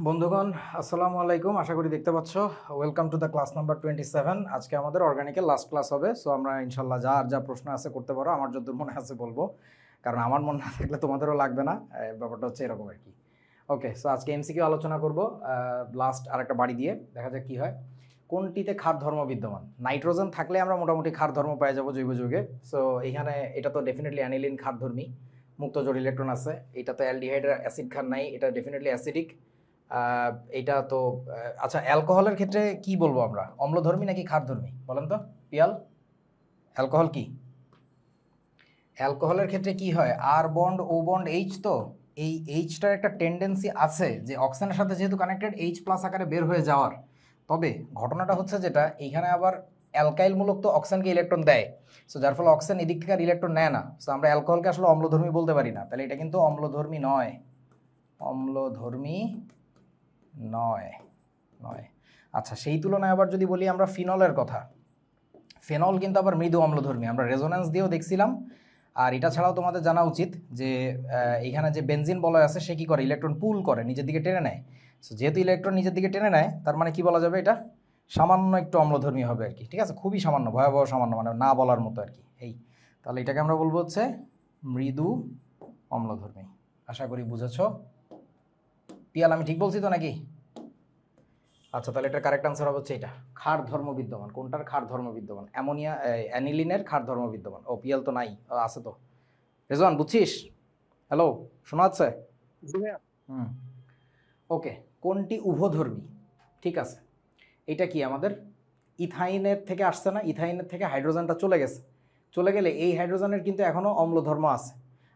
বন্ধুগণ, আসসালামু আলাইকুম। আশা করি দেখতে পাচ্ছ। Welcome to the class number 27। আজকে আমাদের অর্গানিকের লাস্ট ক্লাস হবে। সো আমরা ইনশাল্লাহ যা প্রশ্ন আছে করতে পারো, আমার যতদূর মনে আছে বলবো, কারণ আমার মনে না থাকলে তোমাদেরও লাগবে না। ব্যাপারটা হচ্ছে এরকম আর কি। ওকে, সো আজকে এমসিকিউ আলোচনা করব লাস্ট আরেকটা বাড়ি দিয়ে, দেখা যাক কী হয়। কোনটিতে ক্ষার ধর্ম বিদ্যমান? নাইট্রোজেন থাকলে আমরা মোটামুটি ক্ষার ধর্ম পেয়ে যাবো জৈব যৌগে। সো এখানে এটা তো ডেফিনেটলি অ্যানিলিন ক্ষারধর্মী, মুক্ত জোড় ইলেকট্রন আছে। এটা তো অ্যালডিহাইডের অ্যাসিড ক্ষার নাই, এটা ডেফিনেটলি অ্যাসিডিক। এটা তো আচ্ছা, অ্যালকোহলের ক্ষেত্রে কি বলবো আমরা, অম্লধর্মী নাকি ক্ষারধর্মী বলেন তো পিয়াল? অ্যালকোহল কি? অ্যালকোহলের ক্ষেত্রে কি হয়, আর বন্ড ও বন্ড এইচ, তো এই এইচটার একটা টেন্ডেন্সি আছে যে অক্সিজেনের সাথে যেহেতু কানেক্টেড এইচ প্লাস আকারে বের হয়ে যাওয়ার। তবে ঘটনাটা হচ্ছে যেটা, এইখানে আবার অ্যালকাইলমূলক তো অক্সিজেনকে ইলেকট্রন দেয়। সো যার ফলে অক্সিজেন এদিক থেকে আর ইলেকট্রন নেয় না। সো আমরা অ্যালকোহলকে আসলে অম্লধর্মী বলতে পারি না, তাহলে এটা কিন্তু অম্লধর্মী নয়, অম্লধর্মী নয় নয়। আচ্ছা, সেই তুলনায় আবার যদি বলি আমরা ফিনলের কথা, ফেনল কিন্তু আবার মৃদু অম্লধর্মী, আমরা রেজোন্যান্স দিয়েও দেখছিলাম। আর এটা ছাড়াও তোমাদের জানা উচিত যে এখানে যে বেনজিন বলয় আছে সে কী করে, ইলেকট্রন পুল করে, নিজের দিকে টেনে নেয়। সো যেহেতু ইলেকট্রন নিজের দিকে টেনে নেয়, তার মানে কি বলা যাবে, এটা সামান্য একটু অম্লধর্মী হবে আর কি। ঠিক আছে, খুবই সামান্য, ভয়াবহ সামান্য, মানে না বলার মতো আর কি। এই তাহলে এটাকে আমরা বলবো হচ্ছে মৃদু অম্লধর্মী। আশা করি বুঝেছ পিয়াল, আমি ঠিক বলছি তো নাকি? আচ্ছা, তাহলে এটার কারেক্ট আনসার হবে হচ্ছে এটা, ক্ষার ধর্ম বিদ্যমান। কোনটার ক্ষার ধর্ম বিদ্যমান? অ্যামোনিয়া, অ্যানিলিনের ক্ষার ধর্ম বিদ্যমান। ও পিএল তো নাই, আছে তো। রেজওয়ান বুঝছিস? হ্যালো, শোনা যাচ্ছে? হুম, ওকে। কোনটি উভধর্মী? ঠিক আছে, এটা কি আমাদের ইথাইনের থেকে আসছে না? ইথাইনের থেকে হাইড্রোজেনটা চলে গেছে, চলে গেলে এই হাইড্রোজেনের কিন্তু এখনও অম্লধর্ম আছে,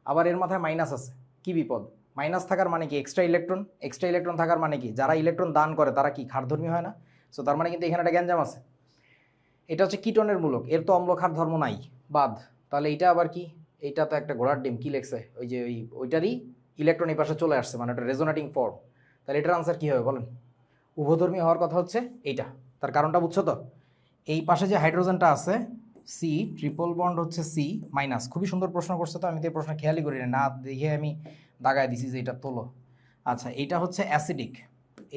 আবার এর মাথায় মাইনাস আছে। কি বিপদ! মাইনাস থাকার মানে কি এক্সট্রা ইলেকট্রন, এক্সট্রা ইলেকট্রন থাকার মানে কি যারা ইলেকট্রন দান করে তারা কি ক্ষারধর্মী হয় না? সো তার মানে কিন্তু এখানে একটা গ্যাঞ্জাম আছে। এটা হচ্ছে কিটনের মূলক, এর তো অম্লক্ষার ধর্ম নাই, বাদ। তাহলে এটা আবার কি? এইটা তো একটা ঘোড়ার ডিম, কি লেখছে ওই যে ওইটারই ইলেকট্রন এই পাশে চলে আসছে, মানে একটা রেজোনেটিং ফর্ম। তাহলে এটার আনসার কী হবে বলেন? উভধর্মী হওয়ার কথা হচ্ছে এইটা। তার কারণটা বুঝছো তো? এই পাশে যে হাইড্রোজেনটা আছে, সি ট্রিপল বন্ড হচ্ছে সি মাইনাস। খুবই সুন্দর প্রশ্ন করছে তো, আমি তো এই প্রশ্ন খেয়ালই করি না, দেখে আমি দাগায় দিছি যে এটা তোলো। আচ্ছা, এইটা হচ্ছে অ্যাসিডিক,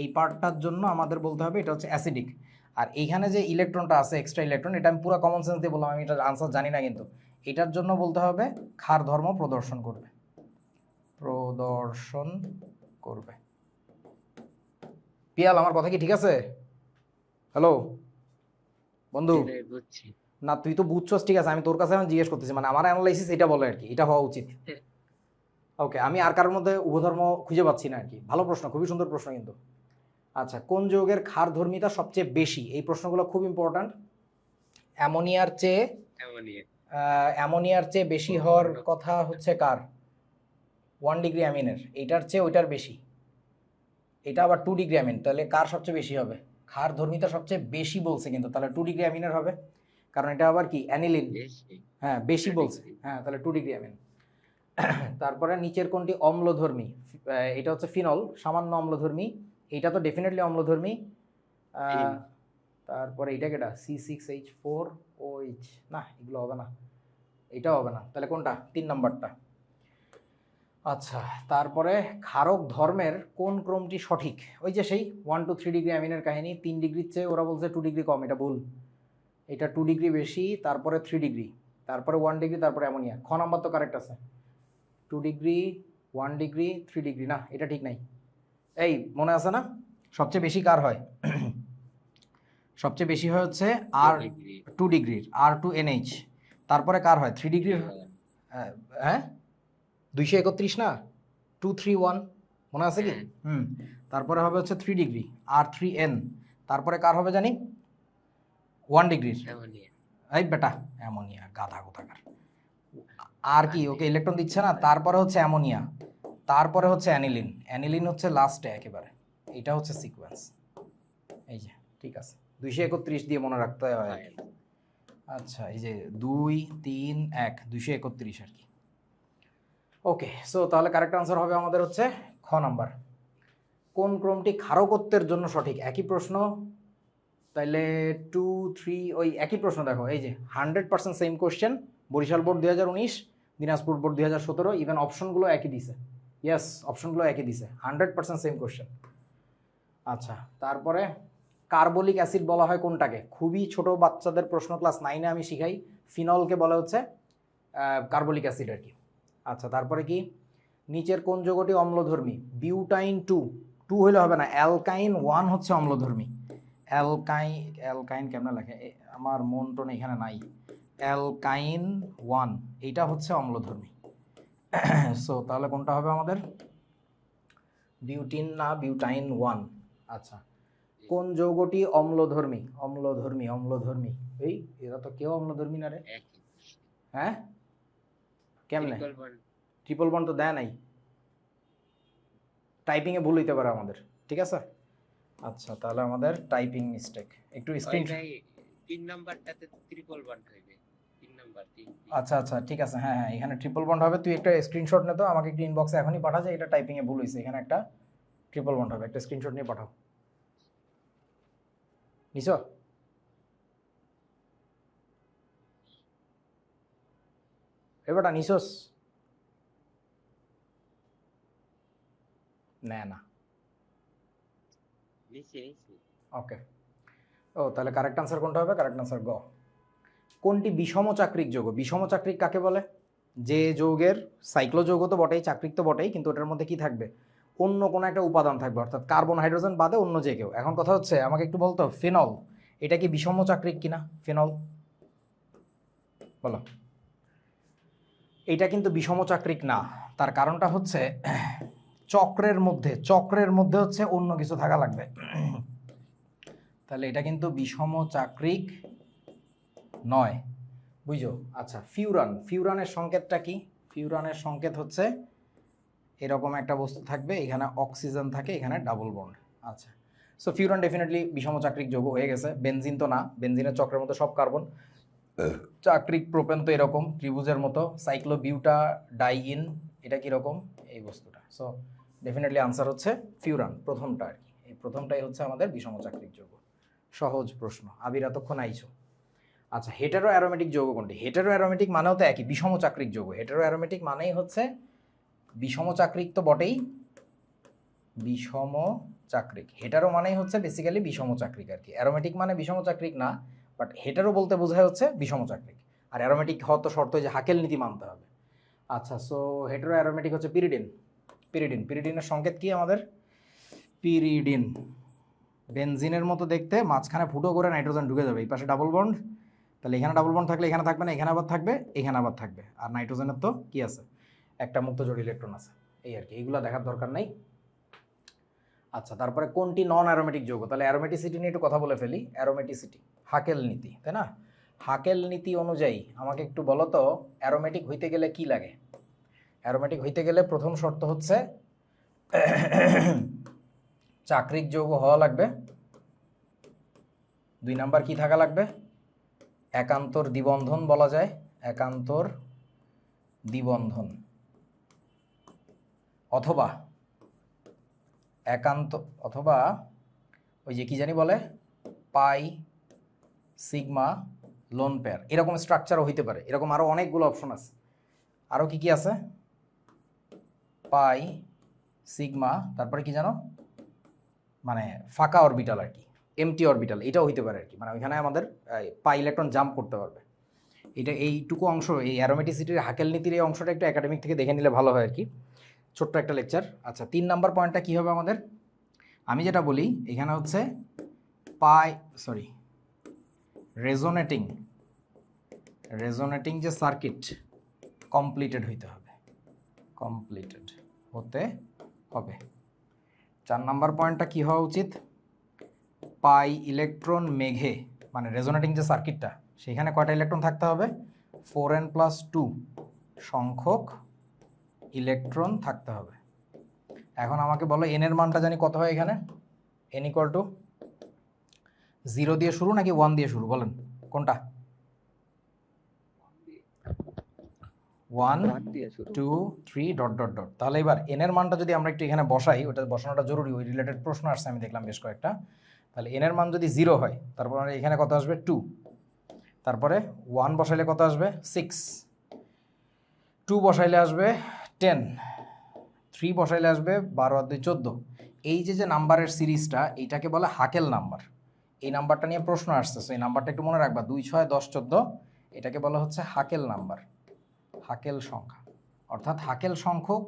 এই পার্টটার জন্য আমাদের বলতে হবে এটা হচ্ছে অ্যাসিডিক। আর এইখানে যে ইলেকট্রনটা আছে এক্সট্রা ইলেকট্রন, এটা আমি পুরো কমন সেন্স দিয়ে বললাম, আমি এটার আনসার জানি না, কিন্তু এটার জন্য বলতে হবে ক্ষার ধর্ম প্রদর্শন করবে, প্রদর্শন করবে। পিয়াল, আমার কথা কি ঠিক আছে? হ্যালো বন্ধু। না, তুই তো বুঝছস, ঠিক আছে, আমি তোর কাছে জিজ্ঞেস করতেছি, মানে আমার অ্যানালাইসিস এটা বলে আর কি, এটা হওয়া উচিত। ওকে, আমি আর কারোর মধ্যে উভধর্ম খুঁজে পাচ্ছি না আর কি। ভালো প্রশ্ন, খুবই সুন্দর প্রশ্ন কিন্তু। আচ্ছা, কোন যৌগের ক্ষারধর্মিতা সবচেয়ে বেশি? এই প্রশ্নগুলো খুব ইম্পর্ট্যান্ট। অ্যামোনিয়ার চেয়ে অ্যামোনিয়ার চেয়ে বেশি হওয়ার কথা হচ্ছে কার? 1 ডিগ্রি অ্যামিনের, এইটার চেয়ে ওইটার বেশি। এটা আবার 2 ডিগ্রি অ্যামিন, তাহলে কার সবচেয়ে বেশি হবে? ক্ষারধর্মিতা সবচেয়ে বেশি বলছে কিন্তু, তাহলে 2 ডিগ্রি অ্যামিনের হবে, কারণ এটা আবার কি অ্যানিলিন। হ্যাঁ, বেশি বলছে, হ্যাঁ, তাহলে 2 ডিগ্রি অ্যামিন। তারপরে নিচের কোনটি অম্লধর্মী? এটা হচ্ছে ফিনল, সামান্য অম্লধর্মী। এইটা তো ডেফিনেটলি অম্লধর্মী। তারপরে এইটা কেটা, C6H4OH, না এগুলো হবে না, এটাও হবে না, তাহলে কোনটা? 3 নম্বরটা। আচ্ছা, তারপরে ক্ষারক ধর্মের কোন ক্রমটি সঠিক? ওই যে সেই 1 to 3 ডিগ্রি অ্যামিনের কাহিনী, 3 ডিগ্রির চেয়ে ওরা বলছে 2 ডিগ্রি কম, এটা ভুল। এটা 2 ডিগ্রি বেশি, তারপরে 3 ডিগ্রি, তারপরে 1 ডিগ্রি, তারপরে অ্যামোনিয়া। খ নাম্বার তো কারেক্ট আছে, 2 ডিগ্রি, 1 ডিগ্রি, 3 ডিগ্রি, না এটা ঠিক নাই। এই মনে আছে না সবচেয়ে বেশি কার হয়? সবচেয়ে বেশি হয় হচ্ছে আর 2 ডিগ্রির, R2NH। তারপরে কার হয় 3 ডিগ্রির? হ্যাঁ 231 না, 231 মনে আছে কি? তারপরে হবে হচ্ছে 3 ডিগ্রি, R3N। তারপরে কার হবে জানি? 1 ডিগ্রির। এই বেটা, অ্যামোনিয়া, গাধা কোথাকার। আর কি ওকে ইলেকট্রন দিচ্ছে না? তারপরে হচ্ছে অ্যামোনিয়া, তারপরে হচ্ছে অ্যানিলিন, অ্যানিলিন হচ্ছে লাস্টে একেবারে। এটা হচ্ছে সিকোয়েন্স, এই যে ঠিক আছে। 231 দিয়ে মনে রাখতে হয় আর কি। আচ্ছা, এই যে 2 3 1 231 আর কি। ওকে, সো তাহলে কারেক্ট আনসার হবে আমাদের হচ্ছে খ নাম্বার। কোন ক্রমটি ক্ষারকত্বের জন্য সঠিক? একই প্রশ্ন, তাইলে 2 3 ওই একই প্রশ্ন দেখো, এই যে 100% same question, Barishal board 2019, Dinajpur board 2017, even অপশনগুলো একই দিছে। ইয়েস, অপশনগুলো একই দিছে, 100% সেম কোশ্চেন। আচ্ছা, তারপরে কার্বলিক অ্যাসিড বলা হয় কোনটাকে? খুবই ছোট বাচ্চাদের প্রশ্ন, ক্লাস 9-এ আমি শিখাই, ফিনলকে বলা হচ্ছে কার্বলিক অ্যাসিড আর কি। আচ্ছা, তারপরে কি, নিচের কোন যৌগটি অম্লধর্মী? বিউটাইন 2, 2 হইলে হবে না, অ্যালকাইন 1 হচ্ছে অম্লধর্মী। অ্যালকাইন কেমন লেখে, আমার মন টোন এখানে নাই। অ্যালকাইন 1 এইটা হচ্ছে অম্লধর্মী। সো তাহলে কোনটা হবে আমাদের? বিউটিন না বিউটাইন 1। আচ্ছা, কোন যৌগটি অম্লধর্মী? অম্লধর্মী এই এরা তো কেউ অম্লধর্মী না রে। হ্যাঁ, কেমনে? ট্রিপল বন্ড তো দেয় নাই, টাইপিংয়ে ভুল হইতে পারে আমাদের, ঠিক আছে। আচ্ছা, তাহলে আমাদের টাইপিং মিস্টেক, একটু স্ক্রিন। 3 নাম্বারটাতে ট্রিপল বন্ড হইবে, 3 নাম্বার 3। আচ্ছা আচ্ছা, ঠিক আছে, হ্যাঁ হ্যাঁ, এখানে ট্রিপল বন্ড হবে। তুই একটা স্ক্রিনশট নে তো, আমাকে একটু ইনবক্সে এখনই পাঠা, যে এটা টাইপিংয়ে ভুল হয়েছে, এখানে একটা ট্রিপল বন্ড হবে, একটা স্ক্রিনশট নিয়ে পাঠাও। নিছো? এবারটা নিছোস? না ওকে। ও, তাহলে কারেক্ট আনসার কোনটা হবে? কারেক্ট আনসার গ। কোনটি বিষমচাক্রিক যৌগ? বিষমচাক্রিক কাকে বলে? যে যৌগের সাইক্লো যৌগ তো বটেই, চাক্রিক তো বটেই, কিন্তু ওটার মধ্যে কি থাকবে? অন্য কোনো একটা উপাদান থাকবে, অর্থাৎ কার্বন হাইড্রোজেন বাদে অন্য যে কেউ। এখন কথা হচ্ছে, আমাকে একটু বলতো ফেনল এটা কি বিষমচাক্রিক কিনা? ফেনল বলো। এটা কিন্তু বিষমচাক্রিক না। তার কারণটা হচ্ছে চক্রের মধ্যে হচ্ছে অন্য কিছু থাকা লাগবে। তাহলে এটা কিন্তু বিষমচাক্রিক নয়, বুঝো? আচ্ছা, ফিউরানের সংকেতটা কি? ফিউরানের সংকেত হচ্ছে এরকম একটা বস্তু থাকবে, এখানে অক্সিজেন থাকে, এখানে ডাবল বন্ড। আচ্ছা, সো ফিউরান ডেফিনেটলি বিষমচাক্রিক যৌগ হয়ে গেছে। বেনজিন তো না, বেনজিনের চক্রের মতো সব কার্বন। চাক্রিক প্রোপেন তো এরকম ত্রিভুজের মতো, সাইক্লোবিউটা ডাইইন এটা কীরকম এই বস্তুটা। সো ডেফিনেটলি আনসার হচ্ছে ফিউরান, প্রথমটা আর কি। এই প্রথমটাই হচ্ছে আমাদের বিষমচাক্রিক যৌগ। সহজ প্রশ্ন, আবির এতক্ষণ আইছো। আচ্ছা, হেটেরো অ্যারোমেটিক যৌগ কোনটি? হেটেরো অ্যারোমেটিক মানেও তো একই, বিষমচাক্রিক যৌগ। হেটেরো অ্যারোমেটিক মানেই হচ্ছে বিষমচাক্রিক তো বটেই, বিষমচাক্রিক। হেটারো মানেই হচ্ছে বেসিক্যালি বিষমচাক্রিক আর কি। অ্যারোমেটিক মানে বিষমচাক্রিক না, বাট হেটারো বলতে বোঝায় হচ্ছে বিষমচাক্রিক। আর অ্যারোমেটিক হওয়ার তো শর্ত যে হাকেল নীতি মানতে হবে। আচ্ছা, সো হেটারো অ্যারোমেটিক হচ্ছে পিরিডিন। পিরিডিনের সংকেত কি আমাদের? পিরিডিন। বেনজিনের মতো দেখতে, মাঝখানে ফুটো করে নাইট্রোজেন ঢুকে যাবে, এই পাশে ডাবল বন্ড, তাহলে এখানে ডাবল বন্ড থাকলে এখানে থাকবে না, এখানে আবার থাকবে, এখানে আবার থাকবে। আর নাইট্রোজেনের তো কি আছে? একটা মুক্ত জোড় ইলেকট্রন আছে, এই আর কি। এইগুলো দেখার দরকার নাই। আচ্ছা, তারপরে কোনটি নন অ্যারোমেটিক যৌগ? তাহলে অ্যারোমেটিসিটি নিয়ে একটু কথা বলে ফেলি। অ্যারোমেটিসিটি, হাকেল নীতি, তাই না? হাকেল নীতি অনুযায়ী আমাকে একটু বলো তো, অ্যারোমেটিক হইতে গেলে কি লাগে? অ্যারোমেটিক হইতে গেলে প্রথম শর্ত হচ্ছে চাক্রিক যৌগ হওয়া লাগবে। 2 নাম্বার কি থাকা লাগবে? একান্তর দ্বিবন্ধন বলা যায়, একান্তর দ্বিবন্ধন, অথবা ওই যে কি জানি বলে, পাই সিগমা লোন পেয়ার, এরকম স্ট্রাকচারও হইতে পারে। এরকম আরও অনেকগুলো অপশন আছে। আরও কি কি আছে? পাই সিগমা, তারপরে কি জানো, মানে ফাঁকা অরবিটাল আর কি, এমটি অরবিটাল, এটাও হইতে পারে আর কি। মানে ওইখানে আমাদের পাই ইলেকট্রন জাম্প করতে পারবে। এটা এইটুকু অংশ, এই অ্যারোমেটিসিটির হাকেল নীতির এই অংশটা একটু একাডেমিক থেকে দেখে নিলে ভালো হয় আর কি, ছোট্ট একটা লেকচার। আচ্ছা, 3 নাম্বার পয়েন্টটা কী হবে আমাদের? আমি যেটা বলি এখানে হচ্ছে রেজোনেটিং যে সার্কিট কমপ্লিটেড হতে হবে। 4 নাম্বার পয়েন্টটা কি হওয়া উচিত? পাই ইলেকট্রন মেঘে, মানে রেজোনেটিং যে সার্কিটটা, সেখানে কয়টা ইলেকট্রন থাকতে হবে? 4n+2 সংখ্যক ইলেকট্রন থাকতে হবে। এখন আমাকে বলো এন এর মানটা জানি কত হয় এখানে? n = 0 দিয়ে শুরু নাকি 1 দিয়ে শুরু, বলেন কোনটা? 1 2 3 ... তাহলে এবার n এর মানটা যদি আমরা একটু এখানে বসাই, ওটা বসানোটা জরুরি, ওই রিলেটেড প্রশ্ন আসছে আমি দেখলাম বেশ কয়েকটা। তাহলে n এর মান যদি 0 হয়, তারপর এখানে কত আসবে? 2। তারপরে 1 বসাইলে কত আসবে? 6। 2 বসাইলে আসবে 10। 3 বসাইলে আসবে 12 আর 2 14। এই যে নাম্বারের সিরিজটা এইটাকে বলে হাকেল নাম্বার। এই নাম্বারটা নিয়ে প্রশ্ন আসছে, এই নাম্বারটা একটু মনে রাখবা, 2 6 10 14, এটাকে বলা হচ্ছে হাকেল নাম্বার, হাকেল সংখ্যা। অর্থাৎ হাকেল সংখ্যক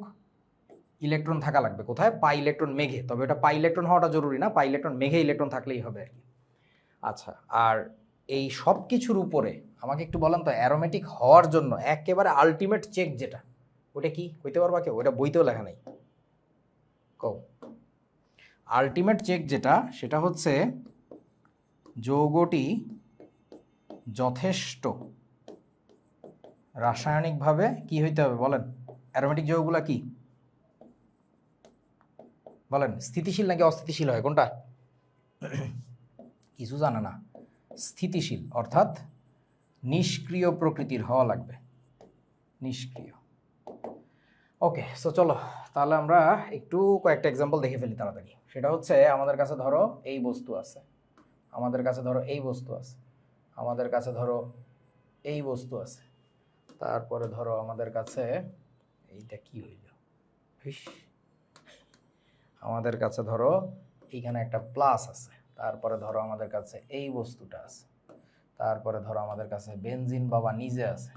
ইলেকট্রন থাকা লাগবে কোথায়? পাই ইলেকট্রন মেঘে। তবে এটা পাই ইলেকট্রন হওয়াটা জরুরি না, পাই ইলেকট্রন মেঘে ইলেকট্রন থাকলেই হবে আর কি। আচ্ছা, আর এই সব কিছুর উপরে আমাকে একটু বলেন তো, অ্যারোমেটিক হওয়ার জন্য একেবারে আলটিমেট চেক যেটা, ওটা কি কইতে পারবা কেউ? ওটা বইতেও লেখা নেই, কও। আলটিমেট চেক যেটা, সেটা হচ্ছে যৌগটি যথেষ্ট রাসায়নিকভাবে কি হইতে হবে বলেন? অ্যারোমেটিক যৌগগুলা কি বলেন? স্থিতিশীল নাকি অস্থিতিশীল হয়, কোনটা? কিছু জানে না। স্থিতিশীল অর্থাৎ নিষ্ক্রিয় প্রকৃতির হওয়া লাগবে, নিষ্ক্রিয়। ওকে, সো চলো তাহলে আমরা একটু কয়েকটা এক্সাম্পল দেখে ফেলি তাড়াতাড়ি। সেটা হচ্ছে, আমাদের কাছে ধরো এই বস্তু আছে, আমাদের কাছে ধরো এই বস্তু আছে, আমাদের কাছে ধরো এই বস্তু আছে, তারপরে ধরো আমাদের কাছে এইটা কি হইল, আমাদের কাছে ধরো এইখানে একটা প্লাস আছে, তারপরে ধরো আমাদের কাছে এই বস্তুটা আছে, তারপরে ধরো আমাদের কাছে বেনজিন বাবা নিজে আছে,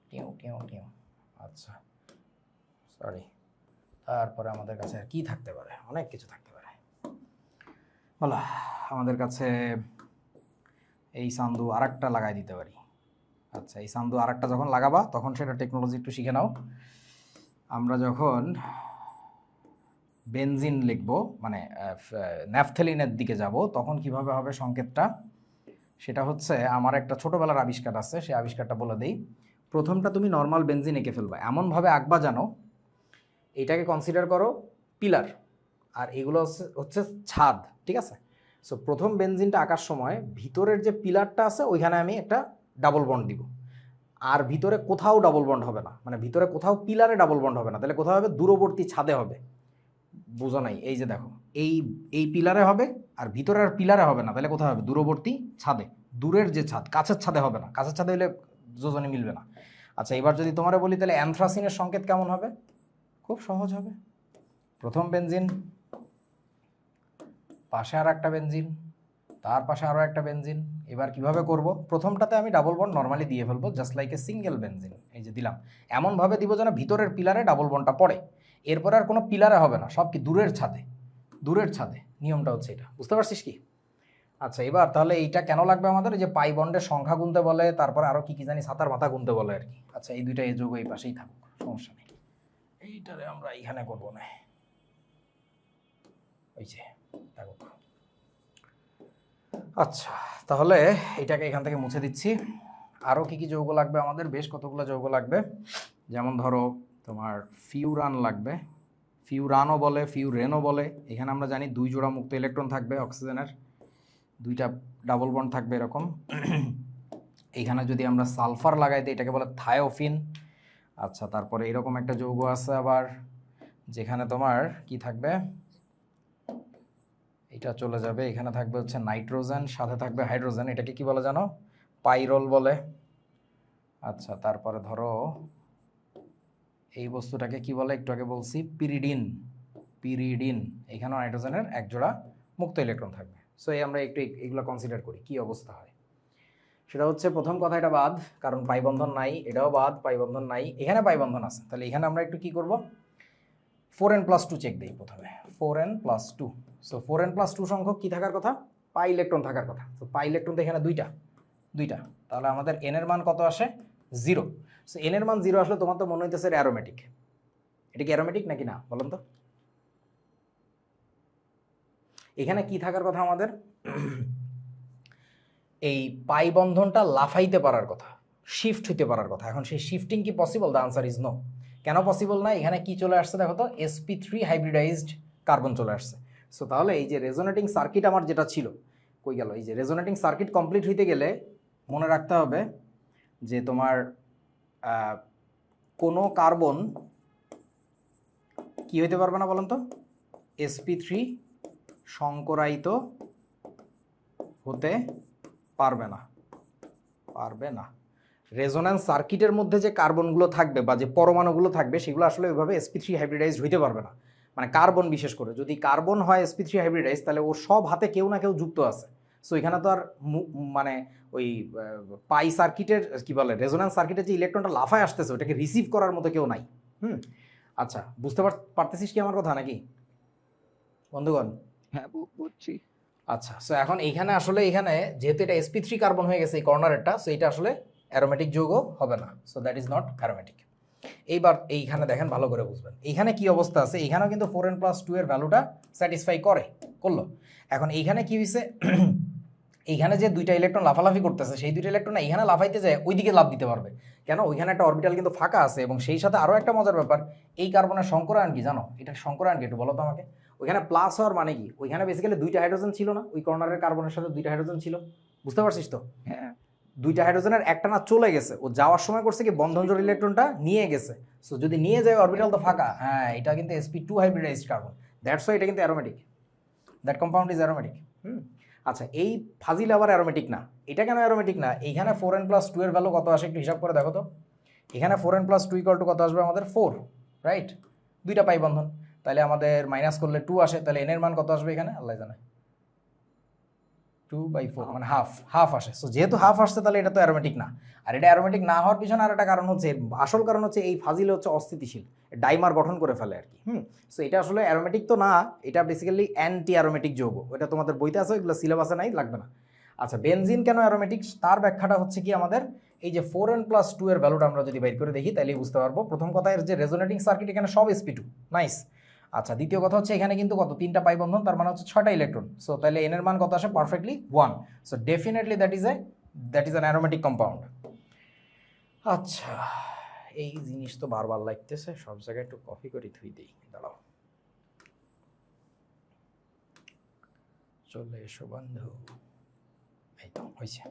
টিউ টিউ টিউ। আচ্ছা সরি, তারপরে আমাদের কাছে আর কি থাকতে পারে? অনেক কিছু থাকতে পারে। বলো, আমাদের কাছে এই সান্দু আরেকটা লাগাই দিতে পারি। আচ্ছা, এই সান্দু আরেকটা যখন লাগাবা তখন সেটা টেকনোলজি একটু শিখে নাও। আমরা যখন বেনজিন লিখবো, মানে ন্যাফথেলিনের দিকে যাব, তখন কিভাবে হবে সংকেতটা? সেটা হচ্ছে, আমার একটা ছোটোবেলার আবিষ্কার আছে, সেই আবিষ্কারটা বলে দিই। প্রথমটা তুমি নর্মাল বেনজিন এঁকে ফেলবা, এমনভাবে আঁকবা জানো এইটাকে কনসিডার করো পিলার, আর এগুলো হচ্ছে ছাদ, ঠিক আছে? সো প্রথম বেনজিনটা আঁকার সময় ভিতরের যে পিলারটা আছে ওইখানে আমি একটা ডাবল বন্ড দিব, আর ভিতরে কোথাও ডাবল বন্ড হবে না, মানে ভিতরে কোথাও পিলারে ডাবল বন্ড হবে না, তাহলে কোথাও হবে? দূরবর্তী ছাদে হবে। বোঝো নাই? এই যে দেখো, এই এই পিলারে হবে, আর ভিতরের পিলারে হবে না, তাহলে কোথায় হবে? দূরবর্তী ছাদে। দূরের যে ছাদ, কাছের ছাদে হবে না, কাছের ছাদে হলে যোজনে মিলবে না। আচ্ছা, এবার যদি তোমারে বলি তাহলে অ্যানথ্রাসিনের সংকেত কেমন হবে? খুব সহজ হবে, প্রথম বেনজিন, পাশে আর একটা বেনজিন, তার পাশে আরও একটা বেনজিন। এবার কিভাবে করব? প্রথমটাতে আমি ডাবল বন্ড নর্মালি দিয়ে ফেলবো, just like a single benzene. এই যে দিলাম, এমনভাবে দিব যেন ভিতরের পিলারে ডাবল বন্ডটা পড়ে। এরপর আর কোনো পিলারে হবে না, সব কি দূরের ছাদে, দূরের ছাদে। নিয়মটা হচ্ছে এটা, বুঝতে পারছিস কি? আচ্ছা, এবার তাহলে এইটা কেন লাগবে আমাদের? যে পাই বন্ডের সংখ্যা গুনতে বলে, তারপর আরও কি কি জানি ছাতার মাথা গুনতে বলে আর কি। আচ্ছা, এই দুইটা এই যোগ এই পাশেই থাকুক, সমস্যা নেই। এইটারে আমরা এইখানে করবো না, ওই যে থাকুক। আচ্ছা, তাহলে এটাকে এখান থেকে মুছে দিচ্ছি। আরও কি কি যৌগ লাগবে আমাদের? বেশ কতগুলো যৌগ লাগবে। যেমন ধরো তোমার ফিউরান লাগবে, ফিউরানও বলে, ফিউরেনও বলে। এখানে আমরা জানি 2 জোড়া মুক্ত ইলেকট্রন থাকবে, অক্সিজেনের 2টা ডাবল বন্ড থাকবে এরকম। এইখানে যদি আমরা সালফার লাগাই দিই এটাকে বলে থায়োফিন। আচ্ছা, তারপরে এরকম একটা যৌগ আছে আবার, যেখানে তোমার কি থাকবে, এটা চলে যাবে, এখানে থাকবে হচ্ছে নাইট্রোজেন, সাথে থাকবে হাইড্রোজেন। এটাকে কি বলে জানো? পাইরল বলে। আচ্ছা, তারপরে ধরো এই বস্তুটাকে কি বলে? একটু আগে বলছি পিরিডিন, পিরিডিন। এখানেও নাইট্রোজেনের 1 জোড়া মুক্ত ইলেকট্রন থাকবে। সো এই আমরা একটু এগুলো কনসিডার করি কি অবস্থা হয়। সেটা হচ্ছে, প্রথম কথা এটা বাদ, কারণ পাইবন্ধন নাই, এটাও বাদ, পাইবন্ধন নাই, এখানে পাইবন্ধন আছে। তাহলে এখানে আমরা একটু কি করব? 4n+2 চেক দিই প্রথমে, 4n+2। সো 4n+2 সংখ্যক কি থাকার কথা? পাই ইলেকট্রন থাকার কথা। তো পাই ইলেকট্রন তো এখানে দুইটা, তাহলে আমাদের n এর মান কত আসে? 0। সো n এর মান 0 আসলে তোমার তো মনে হইতেছে অ্যারোমেটিক। এটা কি অ্যারোমেটিক নাকি না বলুন তো? এখানে কি থাকার কথা আমাদের? এই পাই বন্ধনটা লাফাইতে পারার কথা, শিফট হইতে পারার কথা। এখন সেই শিফটিং কি possible? The answer is no. কেন পসিবল না? এখানে কি চলে আসছে দেখো তো, sp3 হাইব্রিডাইজড কার্বন চলে আসছে। সো তাহলে এই যে রেজোনেটিং সার্কিট আমার যেটা ছিল, কই গেল? এই যে রেজোনেটিং সার্কিট কমপ্লিট হইতে গেলে মনে রাখতে হবে যে তোমার কোনো কার্বন কি হইতে পারবে না বলুন তো? sp3 সংকরায়িত হতে পারবে না। রেজোন্যান্স সার্কিটের মধ্যে যে কার্বনগুলো থাকবে বা যে পরমাণুগুলো থাকবে সেগুলো আসলে ওইভাবে sp3 হাইব্রিডাইজড হইতে পারবে না। মানে কার্বন বিশেষ করে যদি কার্বন হয় sp3 হাইব্রিডাইজ তাহলে ওর সব হাতে কেউ না কেউ যুক্ত আছে। সো এখানে তো আর মানে ওই পাই সার্কিটের কি বলে রেজোন্যান্স সার্কিটের যে ইলেকট্রনটা লাফায় আসতেছে ওটাকে রিসিভ করার মতো কেউ নাই। আচ্ছা বুঝতে পারতেছিস কি আমার কথা নাকি বন্ধুগণ? হ্যাঁ বুঝছি। আচ্ছা সো এখন এইখানে আসলে এখানে যেহেতু এটা sp3 কার্বন হয়ে গেছে এই কর্নারেরটা, সো এটা আসলে অ্যারোমেটিক যৌগ হবে না, so that is not aromatic. এইবার এইখানে দেখেন ভালো করে বুঝবেন এইখানে কি অবস্থা আছে। এইখানেও কিন্তু 4n+2 এর ভ্যালুটা স্যাটিসফাই করলো। এখন এইখানে কি হয়েছে এইখানে যে দুইটা ইলেকট্রন লাফালাফি করতেছে সেই দুইটা ইলেকট্রন এইখানে লাফাইতে যায় ওইদিকে লাফ দিতে পারবে কেন? ওইখানে একটা অরবিটাল কিন্তু ফাঁকা আছে এবং সেই সাথে আরও একটা মজার ব্যাপার, এই কার্বনের সংকরায়ন কি জানো? এটা সংকরায়ন কি একটু বলো তো আমাকে। ওইখানে প্লাস হওয়ার মানে কি? ওইখানে বেসিক্যালি দুইটা হাইড্রোজেন ছিল না, ওই কর্নারের কার্বনের সাথে দুইটা হাইড্রোজেন ছিল, বুঝতে পারছিস তো? হ্যাঁ দুইটা হাইড্রোজেনের একটা না চলে গেছে, ও যাওয়ার সময় করছে কি বন্ধন জোড় ইলেকট্রনটা নিয়ে গেছে। সো যদি নিয়ে যায় অরবিটাল তো ফাঁকা, হ্যাঁ এটা কিন্তু sp2 hybridised carbon, that's why এটা কিন্তু aromatic, that compound is aromatic. আচ্ছা এই ফাজিল আবার অ্যারোমেটিক না, এটা কেন অ্যারোমেটিক না? এইখানে 4n+2 এর ভ্যালু কত আসে একটু হিসাব করে দেখো তো। এখানে 4n+2 কত আসবে আমাদের 4, রাইট? দুইটা পাই বন্ধন, তাহলে আমাদের মাইনাস করলে 2 আসে, তাহলে n এর মান কত আসবে এখানে আল্লাহ জানে, 2/4 মানে হাফ আসে। সো যেহেতু হাফ আসছে তাহলে এটা তো অ্যারোমেটিক না। আর এটা অ্যারোমেটিক না হওয়ার পিছনে আর একটা কারণ হচ্ছে, আসল কারণ হচ্ছে এই ফাজিল হচ্ছে অস্থিতিশীল, ডাইমার গঠন করে ফেলে আর কি। সো এটা আসলে অ্যারোমেটিক তো না, এটা বেসিক্যালি অ্যান্টি অ্যারোমেটিক যৌগ। ওটা তোমাদের বইতে আছে, এগুলো সিলেবাসে নাই, লাগবে না। আচ্ছা বেনজিন কেন অ্যারোমেটিক তার ব্যাখ্যাটা হচ্ছে কি আমাদের এই যে 4n+2 এর ভ্যালুটা আমরা যদি বাইর করে দেখি তাহলেই বুঝতে পারবো। প্রথম কথা এর যে রেজোনেটিং সার্কিট এখানে সব sp2, নাইস। আচ্ছা দ্বিতীয় কথা হচ্ছে এখানে কিন্তু কত 3টা পাই বন্ধন, তার মানে হচ্ছে 6টা ইলেকট্রন। সো তাহলে n এর মান কত আসে perfectly 1। So definitely that is an aromatic compound. আচ্ছা এই জিনিস তো বারবার লাগতেছে, সব জায়গায় একটু কপি করে থুই দেই, দাঁড়াও। চলে এসো বন্ধু, এই তো হয়েছে।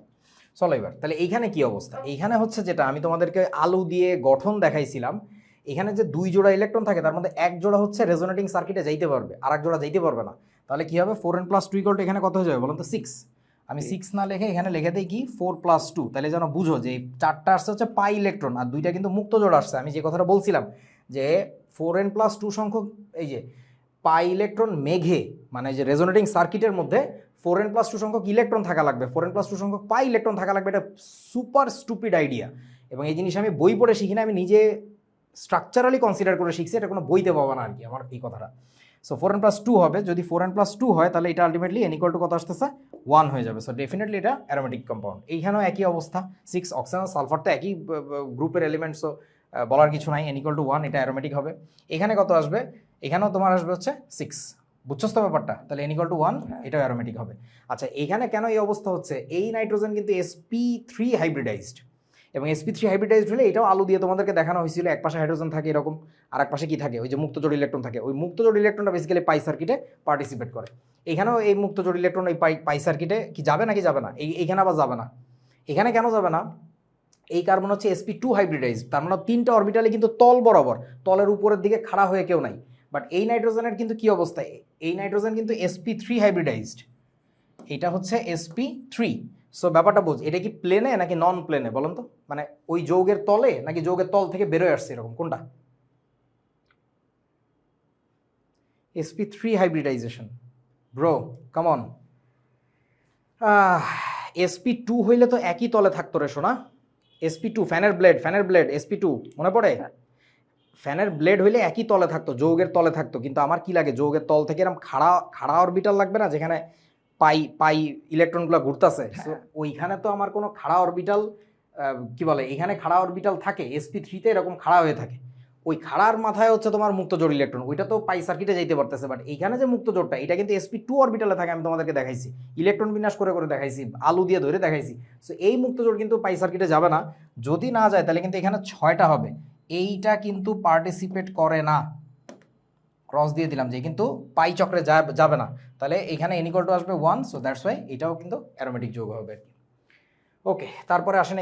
চলো এবার তাহলে এইখানে কি অবস্থা। এইখানে হচ্ছে যেটা আমি তোমাদেরকে আলু দিয়ে গঠন দেখাইছিলাম, এখানে যে 2 জোড়া ইলেকট্রন থাকে তার মধ্যে এক জোড়া হচ্ছে রেজোনেটিং সার্কিটে যাইতে পারবে, আর এক জোড়া যাইতে পারবে না। তাহলে কি হবে 4n+2 এখানে কত হয়ে যাবে বলুন তো 6। আমি 6 না লিখে এখানে লিখে দিই কি 4+2, তাহলে যেন বুঝো যে 4টা আসছে হচ্ছে পাই ইলেকট্রন আর 2টা কিন্তু মুক্ত জোড়া আসছে। আমি যে কথাটা বলছিলাম যে 4n+2 সংখ্যক এই যে পাই ইলেকট্রন মেঘে মানে যে রেজোনেটিং সার্কিটের মধ্যে 4n+2 সংখ্যক ইলেকট্রন থাকা লাগবে, 4n+2 সংখ্যক পাই ইলেকট্রন থাকা লাগবে, এটা সুপার স্টুপিড আইডিয়া। এবং এই জিনিস আমি বই পড়ে শিখি না, আমি নিজে স্ট্রাকচারালি কনসিডার করে শিখছি, এটা কোনো বইতে পাবো না আর কি আমার এই কথাটা। সো 4n+2 হবে, যদি 4n+2 হয় তাহলে এটা আলটিমেটলি n = কত আসতেছে 1 হয়ে যাবে। সো ডেফিনেটলি এটা অ্যারোমেটিক কম্পাউন্ড। এইখানেও একই অবস্থা, 6 অক্সিজেন সালফার তো একই গ্রুপের এলিমেন্ট, সো বলার কিছু নাই, n = 1, এটা অ্যারোমেটিক হবে। এখানে কত আসবে? এখানেও তোমার আসবে হচ্ছে 6, বুঝছস তো ব্যাপারটা? তাহলে n = 1, এটাও অ্যারোমেটিক হবে। আচ্ছা এইখানে কেন এই অবস্থা হচ্ছে? এই নাইট্রোজেন কিন্তু sp3 হাইব্রিডাইজড, এবং sp3 হাইব্রিডাইজড হলে এটাও আলু দিয়ে তোমাদেরকে দেখানো হয়েছিল, এক পাশে হাইড্রোজেন থাকে এরকম, আর এক পাশে কি থাকে ওই যে মুক্তজোড় ইলেকট্রন থাকে, ওই মুক্তজোড় ইলেকট্রনটা বেসিক্যালি পাই সার্কিটে পার্টিসিপেট করে। এখানেও এই মুক্তজোড় ইলেকট্রন এই পাই সার্কিটে কি যাবে নাকি যাবে না? এইখানে আবার যাবে না। এখানে কেন যাবে না? এই কার্বন হচ্ছে sp2 হাইব্রিডাইজড, তার মানে 3টা অরবিটালে কিন্তু তল বরাবর, তলের উপরের দিকে খাড়া হয়ে কেউ নাই। বাট এই নাইট্রোজেনের কিন্তু কি অবস্থা? এই নাইট্রোজেন কিন্তু sp3 হাইব্রিডাইজড, এটা হচ্ছে sp3। সো ব্যাপারটা বোঝ, এটা কি প্লেনে নাকি নন প্লেনে বলুন তো? মানে ওই যৌগের তলে নাকি যৌগের তল থেকে বেরোয় আসছে এরকম, কোনটা? sp3 hybridization bro, come on. sp2 হইলে তো একই তলে থাকতো রে সোনা। sp2 ফ্যানের ব্লেড sp2 মনে পড়ে? ফ্যানের ব্লেড হইলে একই তলে থাকতো, যৌগের তলে থাকতো। কিন্তু আমার কি লাগে, যৌগের তল থেকে এরকম খাড়া অরবিটাল লাগবে না, যেখানে পাই ইলেকট্রনগুলো ঘুরতেছে। ওইখানে তো আমার কোনো খাড়া অরবিটাল কি বলে, এখানে খাড়া অরবিটাল থাকে, sp3 এরকম খাড়া হয়ে থাকে। ওই খাড়ার মাথায় হচ্ছে তোমার মুক্তজোড় ইলেকট্রন, ওইটা তো পাই সার্কিটে যাইতে পারতেছে। বাট এইখানে যে মুক্তজোড়টা, এটা কিন্তু sp2 অরবিটালে থাকে, আমি তোমাদেরকে দেখাইছি, ইলেকট্রন বিন্যাস করে দেখাইছি, আলু দিয়ে ধরে দেখাইছি। সো এই মুক্তজোড় কিন্তু পাই সার্কিটে যাবে না। যদি না যায় তাহলে কিন্তু এখানে 6টা হবে, এইটা কিন্তু পার্টিসিপেট করে না, ক্রস দিয়ে দিলাম যে কিন্তু পাই চক্রে যাবে না। তাহলে এখানে n = আসবে 1, সো দ্যাটস ওয়াই এটাও কিন্তু অ্যারোমেটিক যৌগ হবে। ওকে, তারপরে আসেন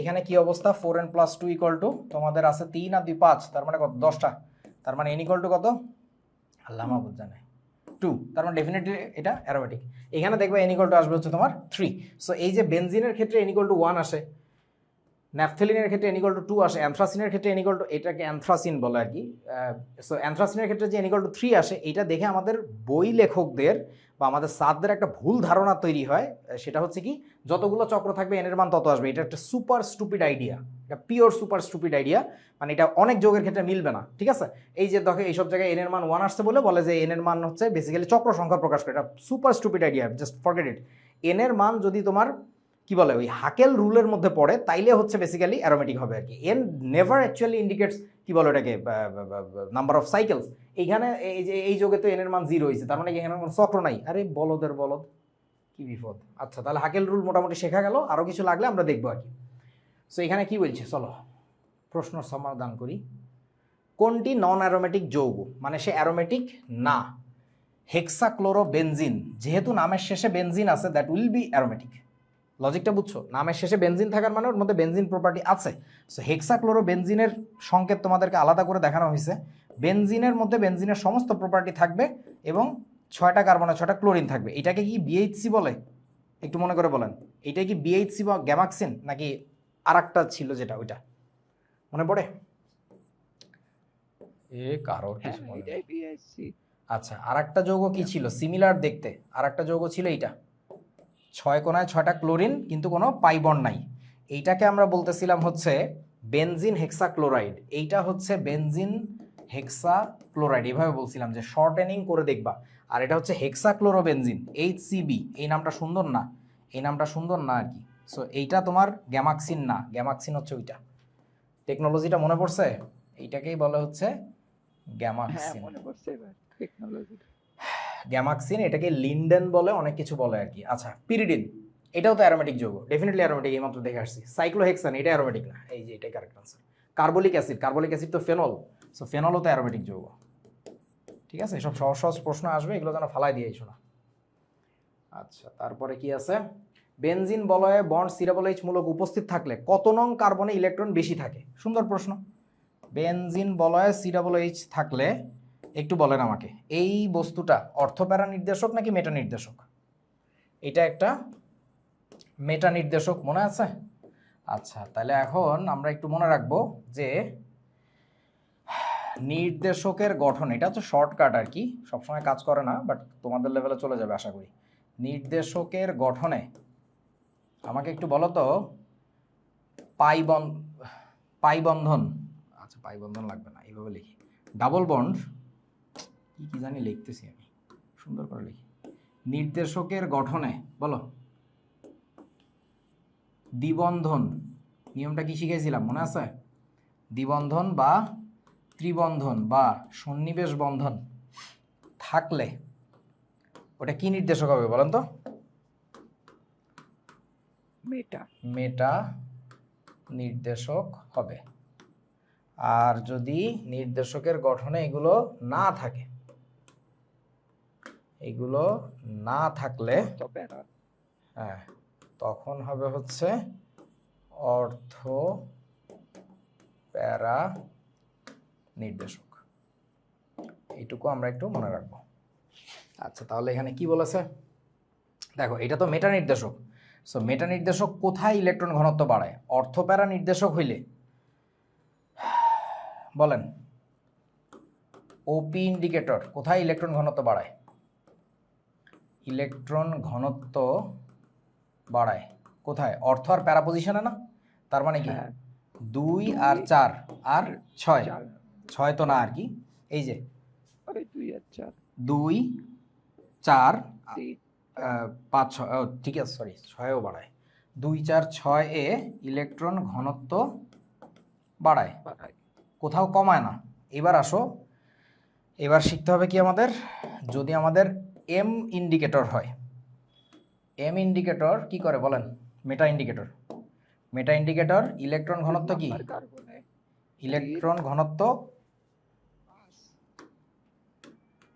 এখানে কি অবস্থা? 4n+2 তোমাদের আছে 3 আর 2 5, তার মানে কত? 10টা। তার মানে n = কত আল্লাহ মাহবুব জানে 2, তার মানে ডেফিনেটলি এটা অ্যারোমেটিক। এখানে দেখবে n = আসবে হচ্ছে তোমার 3। সো এই যে বেনজিনের ক্ষেত্রে n = 1 আসে, ন্যাপথেলিনের ক্ষেত্রে n = 2 আসে, অ্যানথ্রাসিনের ক্ষেত্রে n = এটাকে অ্যানথ্রাসিন বলে আর কি। সো অ্যানথ্রাসিনের ক্ষেত্রে যে n = 3 আসে, এটা দেখে আমাদের বই লেখকদের বা আমাদের স্যারদের একটা ভুল ধারণা তৈরি হয়। সেটা হচ্ছে কি, যতগুলো চক্র থাকবে n এর মান তত আসবে। এটা একটা সুপার স্টুপিড আইডিয়া, এটা পিওর সুপার স্টুপিড আইডিয়া। মানে এটা অনেক যোগের ক্ষেত্রে মিলবে না, ঠিক আছে? এই যে দেখো এইসব জায়গায় n এর মান 1 আসছে বলে যে n এর মান হচ্ছে বেসিক্যালি চক্র সংখ্যা প্রকাশ করে। এটা super stupid idea, just forget it. n এর মান যদি তোমার কি বলে ওই হাকেল রুলের মধ্যে পড়ে, তাইলে হচ্ছে বেসিক্যালি অ্যারোমেটিক হবে আর কি। এন নেভার অ্যাকচুয়ালি ইন্ডিকেটস কি বলে ওটাকে নাম্বার অফ সাইকেলস। এইখানে এই যে এই যোগে তো এন এর মান 0 হয়েছে, তার মানে কি এখানে কোনো চক্র নাই? আরে বলদের বলদ, কি বিপদ। আচ্ছা, তাহলে হাকেল রুল মোটামুটি শেখা গেল, আরও কিছু লাগলে আমরা দেখবো আর কি। সো এখানে কি বলছে, চলো প্রশ্ন সমাধান করি। কোনটি নন অ্যারোমেটিক যৌগ, মানে সে অ্যারোমেটিক না? হেক্সাক্লোরোবেনজিন, যেহেতু নামের শেষে বেনজিন আছে, দ্যাট উইল বি অ্যারোমেটিক। লজিকটা বুঝছো? নামের শেষে বেনজিন থাকার মানে ওর মধ্যে বেনজিন প্রপার্টি আছে। সো হেক্সাক্লোরোবেনজিনের সংকেত তোমাদেরকে আলাদা করে দেখানো হয়েছে। বেনজিনের মধ্যে বেনজিনের সমস্ত প্রপার্টি থাকবে এবং 6টা কার্বনে 6টা ক্লোরিন থাকবে। এটাকে কি বিএইচসি বলে? একটু মনে করে বলেন, এটা কি বিএইচসি বা গ্যামাক্সিন, নাকি আরেকটা ছিল যেটা, ওইটা মনে পড়ে? কারোর কিছু মনে নেই। আচ্ছা, আরেকটা যৌগ কি ছিল সিমিলার দেখতে? আরেকটা যৌগ ছিল এইটা, 6 কোণায় 6টা ক্লোরিন কিন্তু কোনো পাই বন্ড নাই। এইটাকে আমরা বলতেছিলাম হচ্ছে বেনজিন হেক্সাক্লোরাইড। এইটা হচ্ছে বেনজিন হেক্সাক্লোরাইড, এইভাবে বলছিলাম যে শর্টেনিং করে দেখবা। আর এটা হচ্ছে হেক্সাক্লোরোবেনজিন, HCB। এই নামটা সুন্দর না, এই নামটা সুন্দর না আর কি। সো এইটা তোমার গ্যামাক্সিন না, গ্যামাক্সিন হচ্ছে ওইটা। টেকনোলজিটা মনে পড়ছে? এইটাকেই বলা হচ্ছে গ্যামাক্সিন। গ্যামাক্সিন, এটাকে লিন্ডেন বলে, অনেক কিছু বলে আর কি। আচ্ছা, পিরিডিন, এটাও তো অ্যারোমেটিক যৌগ, ডেফিনেটলি অ্যারোমেটিক, এইমাত্র দেখে আসছি। সাইক্লোহেক্সান, এটা অ্যারোমেটিক না, এই যে এটাই correct answer. Carbolic acid, carbolic acid তো ফেনল, সো ফেনলও তো অ্যারোমেটিক যৌগ। ঠিক আছে, এসব সহজ সহজ প্রশ্ন আসবে, এগুলো যেন ফালাই দিয়ে শোনা। আচ্ছা, তারপরে কি আছে? বেনজিন বলয়ে বন্ড C+H মূলক উপস্থিত থাকলে কত নং কার্বনে ইলেকট্রন বেশি থাকে? সুন্দর প্রশ্ন। বেনজিন বলয়ে CH থাকলে একটু বলেন আমাকে, এই বস্তুটা অর্থপ্যারা নির্দেশক নাকি মেটা নির্দেশক? এটা একটা মেটা নির্দেশক, মনে আছে? আচ্ছা, তাহলে এখন আমরা একটু মনে রাখবো যে নির্দেশকের গঠন, এটা হচ্ছে শর্টকাট আর কি, সবসময় কাজ করে না, বাট তোমাদের লেভেলে চলে যাবে আশা করি। নির্দেশকের গঠনে আমাকে একটু বলো তো, পাই বন্ধন, আচ্ছা পাই বন্ধন লাগবে না, এইভাবে লিখি, ডাবল বন্ড, কি জানি লিখতেছি আমি, সুন্দর করে লিখি। নির্দেশকের গঠনে বলো, দ্বিবন্ধন, নিয়মটা কি শিখেছিলাম মনে আছে? দ্বিবন্ধন বা ত্রিবন্ধন বা সন্নিবেশ বন্ধন থাকলে ওটা কি নির্দেশক হবে বলেন তো? মেটা নির্দেশক হবে। আর যদি নির্দেশকের গঠনে এগুলো না থাকে, এগুলো না থাকলে হ্যাঁ, তখন হবে হচ্ছে অর্থ প্যারা নির্দেশক। এইটুকু আমরা একটু মনে রাখবো। আচ্ছা, তাহলে এখানে কি বলেছে দেখো, এটা তো মেটা নির্দেশক। সো মেটা নির্দেশক কোথায় ইলেকট্রন ঘনত্ব বাড়ায়? অর্থ প্যারা নির্দেশক হইলে বলেন, ওপি ইন্ডিকেটর কোথায় ইলেকট্রন ঘনত্ব বাড়ায়? ইলেকট্রন ঘনত্ব বাড়ায় কোথায়? অর্থ আর প্যারা পজিশনে না? তার মানে কি 2 আর 4 আর 6, 6 তো না আর কি, এই যে 2 4 5 6, ঠিক আছে সরি 6ও বাড়ায়, 2 4 6 এ ইলেকট্রন ঘনত্ব বাড়ায়, কোথাও কমায় না। এবার আসো, এবার শিখতে হবে কি আমাদের, যদি আমাদের এম ইন্ডিকেটর হয়, এম ইন্ডিকেটর কি করে বলেন? মেটা ইন্ডিকেটর, মেটা ইন্ডিকেটর ইলেকট্রন ঘনত্ব কি? ইলেকট্রন ঘনত্ব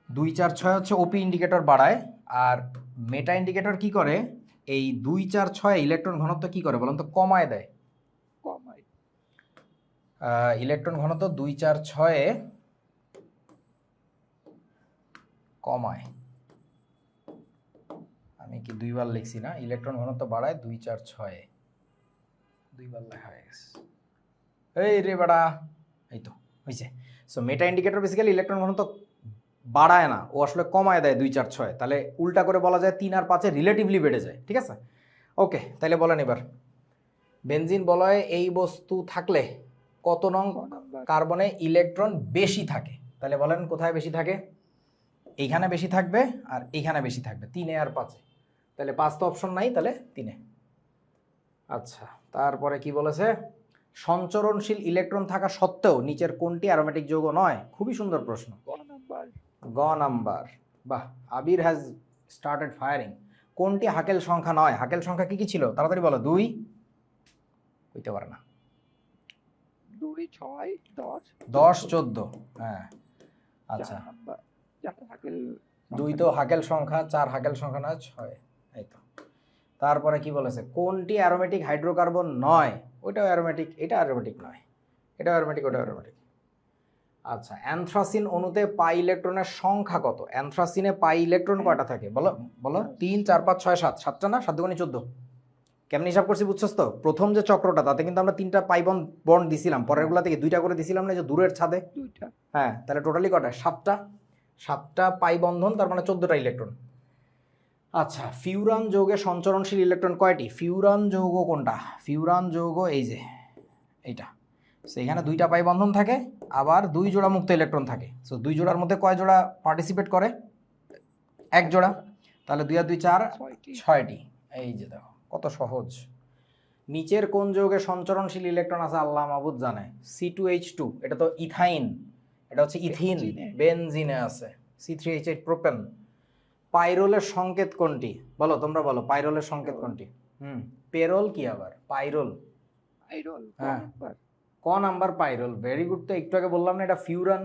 2 4 6 হচ্ছে ওপি ইন্ডিকেটর বাড়ায়, আর মেটা ইন্ডিকেটর কি করে? এই 2 4 6 ইলেকট্রন ঘনত্ব কি করে বলেন তো? কমায় দেয়। ইলেকট্রন ঘনত্ব 2 4 6 এ কমায়, আমি কি দুইবার লিখছি না? ইলেকট্রন ঘনত্ব বাড়ায় 2 4 6 এ, দুইবার লেখা হয়ে গেছে। এই রে বেটা, এই তো হয়েছে। সো মেটা ইন্ডিকেটর বেসিক্যালি ইলেকট্রন ঘনত্ব বাড়ায় না, ও আসলে কমায় দেয় 2 4 6, তাহলে উল্টা করে বলা যায় 3 আর 5 রিলেটিভলি বেড়ে যায়। ঠিক আছে, ওকে, তাহলে বলেন এবার বেনজিন বলয়ে এই বস্তু থাকলে কত নং কার্বনে ইলেকট্রন বেশি থাকে? তাহলে বলেন কোথায় বেশি থাকে? এইখানে বেশি থাকবে আর এইখানে বেশি থাকবে, 3 আর 5। তাহলে 5 তো অপশন নাই, তাহলে 3। আচ্ছা, তারপরে কি বলেছে? সঞ্চরণশীল ইলেকট্রন থাকা সত্ত্বেও নিচের কোনটি অ্যারোমেটিক যৌগ নয়? খুবই সুন্দর প্রশ্ন। গ নাম্বার। বাহ, আবির হ্যাজ স্টার্টেড ফায়ারিং। কোনটি হাকেল সংখ্যা নয়? হাকেল সংখ্যা কি কি ছিল? তাড়াতাড়ি বলো। 2 হইতে পারে না, 2 6 10 10 14। হ্যাঁ, আচ্ছা, 2 তো হাকেল সংখ্যা, 4 হাকেল সংখ্যা নয়, 6। এই তো। তারপরে কি বলেছে? কোনটি অ্যারোমেটিক হাইড্রোকার্বন নয়? ওইটাও অ্যারোমেটিক, এটা অ্যারোমেটিক নয়, এটা অ্যারোমেটিক, ওটা অ্যারোমেটিক। আচ্ছা, অ্যানথ্রাসিন অণুতে পাই ইলেকট্রনের সংখ্যা কত? অ্যানথ্রাসিনে পাই ইলেকট্রন কয়টা থাকে? বলো বলো। 3 4 5 6 7। 7টা না? 7 দুগুণে 14। কেমন হিসাব করছি বুঝছস তো? প্রথম যে চক্রটা তাতে কিন্তু আমরা 3টা পাই বন্ড দিছিলাম, পরেরগুলা থেকে 2টা করে দিছিলাম না, যে দূরের ছাদে। 2টা। হ্যাঁ, তাহলে টোটালি কয়টা? 7টা। 7টা পাই বন্ধন, তার মানে 14টা ইলেকট্রন। আচ্ছা, ফিউরান যৌগে সঞ্চরণশীল ইলেকট্রন কয়টি? ফিউরান যৌগ কোনটা? ফিউরান যৌগ এই যে এইটা। সেখানে 2টা পাই বন্ধন থাকে, আবার 2 জোড়া মুক্ত ইলেকট্রন থাকে। সো 2 জোড়ার মধ্যে কয় জোড়া পার্টিসিপেট করে? 1 জোড়া। তাহলে 2 আর 2 4, 6টি। এই যে দেখো কত সহজ। নিচের কোন যৌগে সঞ্চরণশীল ইলেকট্রন আছে? আল্লাহ মাহবুদ জানে। C2H2, এটা তো ইথাইন, এটা হচ্ছে ইথিন। বেনজিনে আছে। C3H8 propane. পাইরোলের সংকেত কোনটি? বলো, তোমরা বলো, পাইরোলের সংকেত কোনটি? পেরোল কি আবার? পাইরোল। হ্যাঁ, ক নাম্বার পাইরোল। Very good. তো একটু আগে বললাম না এটা ফিউরান।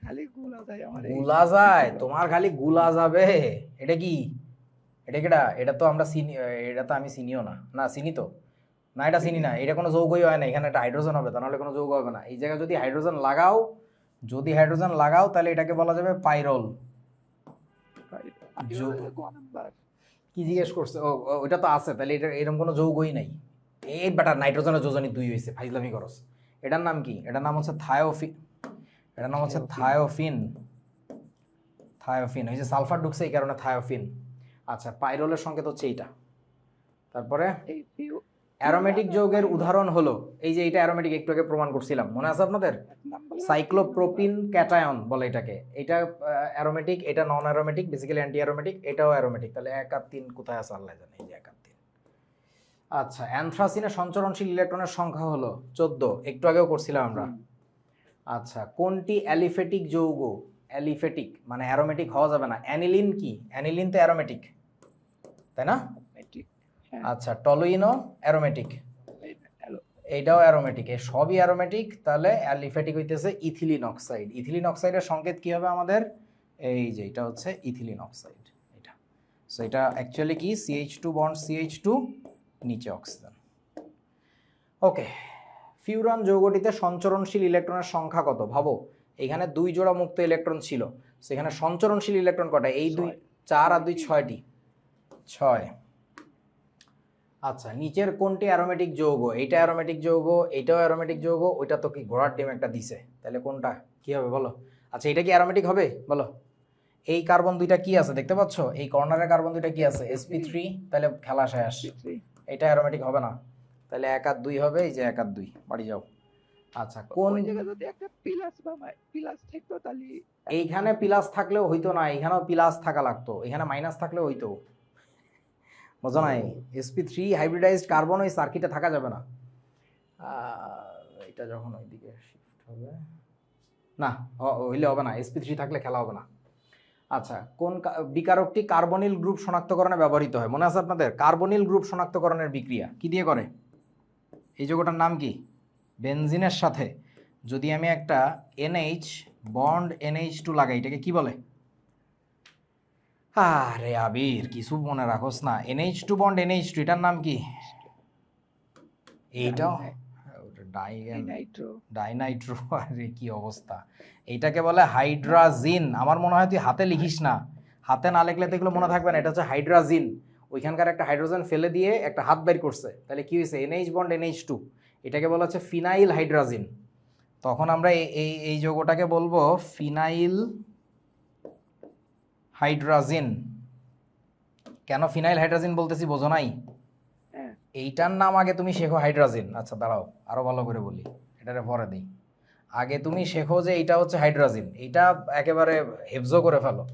খালি গুলা যায় আমার। গুলা যায়? তোমার খালি গুলা যাবে? এটা কি? এটা কেডা? এটা তো আমরা চিনি, এটা তো আমি চিনিও না। না চিনি তো না, এটা চিনি না। এটা কোনো যৌগই হয় না, এখানে একটা হাইড্রোজেন হবে, তা নাহলে কোনো যৌগ হবে না। এই জায়গায় যদি হাইড্রোজেন লাগাও, তাহলে এটাকে বলা যাবে পাইরোল। কি জিজ্ঞেস করছে? ও ওইটা তো আছে, তাহলে এটা এরকম কোনো যৌগই নাই। এই বেটা নাইট্রোজেনের যোজনী 2 হয়েছে, ফাইজলামি করস। এটার নাম কি? এটার নাম হচ্ছে থায়োফিন। এটার নাম হচ্ছে থায়োফিন। থায়োফিন হয়েছে, সালফার ঢুকছে এই কারণে থায়োফিন। আচ্ছা, পাইরোলের সংকেত হচ্ছে এইটা। তারপরে অ্যারোমেটিক যৌগের উদাহরণ হলো এই যে এটা অ্যারোমেটিক, একটু আগে প্রমাণ করছিলাম, মনে আছে আপনাদের? সাইক্লোপ্রোপিন ক্যাটায়ন বলে এটাকে। এটা অ্যারোমেটিক, এটা নন অ্যারোমেটিক, বেসিক্যালি অ্যান্টি অ্যারোমেটিক। এটাও অ্যারোমেটিক। তাহলে 1 আর 3 কোথায় আছে আল্লাহ জানে। এই যে 1 আর 3। আচ্ছা, অ্যানথ্রাসিনে সঞ্চরণশীল ইলেকট্রনের সংখ্যা হলো 14, একটু আগেও করছিলাম আমরা। আচ্ছা, কোনটি অ্যালিফেটিক যৌগ? অ্যালিফেটিক মানে অ্যারোমেটিক হওয়া যাবে না। অ্যানিলিন কি? অ্যানিলিন তো অ্যারোমেটিক, তাই না? আচ্ছা, টলুইনও অ্যারোমেটিক, এইটাও অ্যারোমেটিক, এই সবই অ্যারোমেটিক। তাহলে অ্যালিফেটিক হইতেছে ইথিলিন অক্সাইড। ইথিলিন অক্সাইডের সংকেত কি হবে আমাদের? এই যে এটা হচ্ছে ইথিলিন অক্সাইড, এটা। সো এটা অ্যাকচুয়ালি কি? CH2 বন্ড CH2, নিচে অক্সিজেন। ওকে, ফিউরান যৌগটিতে সঞ্চরণশীল ইলেকট্রনের সংখ্যা কত? ভাবো, এখানে 2 জোড়া মুক্ত ইলেকট্রন ছিল, সেখানে সঞ্চরণশীল ইলেকট্রন কটা? এই 2, 4 আর 2 6টি, 6। আচ্ছা, নিচের কোনটি অ্যারোমেটিক যৌগ? এইটা অ্যারোমেটিক যৌগ, এইটাও অ্যারোমেটিক যৌগ। ওইটা তো কি ঘোড়ার ডিম একটা দিছে, তাহলে কোনটা কি হবে বলো? আচ্ছা, এটা কি অ্যারোমেটিক হবে বলো? এই কার্বন 2টা কি আছে দেখতে পাচ্ছ? এই কর্নারের কার্বন 2টা কি আছে? sp3। তাহলে খেলা শেষ। এটা অ্যারোমেটিক হবে না, তাহলে 1 আর 2 হবে। এই যে 1 আর 2, বাড়ি যাও। আচ্ছা, কোন জায়গায় যদি একটা প্লাস বা প্লাস থাকতো তাহলে এইখানে প্লাস থাকলেও হইতো না, এখানেও প্লাস থাকা লাগতো, এখানে মাইনাস থাকলেও হইতো। বুঝো নাই? sp3 হাইব্রিডাইজড কার্বন ওই সার্কিটে থাকা যাবে না। এটা যখন ওইদিকে শিফট হবে না, হইলে হবে না, sp3 থাকলে খেলা হবে না। আচ্ছা, কোন বিকারকটি কার্বনিল গ্রুপ শনাক্তকরণে ব্যবহৃত হয়? মনে আছে আপনাদের? কার্বনিল গ্রুপ শনাক্তকরণের বিক্রিয়া কি দিয়ে করে? এই যৌগটার নাম কি? বেনজিনের সাথে যদি আমি একটা NH বন্ড NH2 লাগাই, এটাকে কি বলে? আরে আবির, কিছু মনে রাখোস না। NH2 বন্ড NH2, এটার নাম কি? এইটাও ডাইনাইট্রো। আরে কি অবস্থা! এইটাকে বলে হাইড্রাজিন। আমার মনে হয় তুই হাতে লিখিস না, হাতে না লিখলে তো এগুলো মনে থাকবে না। এটা হচ্ছে হাইড্রাজিন। ওইখানকার একটা হাইড্রোজেন ফেলে দিয়ে একটা হাত বের করছে, তাহলে কি হয়েছে, NH বন্ড NH2, এটাকে বলা হচ্ছে ফিনাইল হাইড্রাজিন। তখন আমরা এই যৌগটাকে বলবো ফিনাইল হাইড্রাজিন। কেন ফিনাইল হাইড্রাজিন বলতেছি বোঝো নাই? হ্যাঁ এইটার নাম আগে তুমি শেখো হাইড্রাজিন। আচ্ছা দাঁড়াও আরো ভালো করে বলি, এটারে পরে দিই। আগে তুমি শেখো যে এইটা হচ্ছে হাইড্রাজিন, এইটা একেবারে হেফজো করে ফেলো।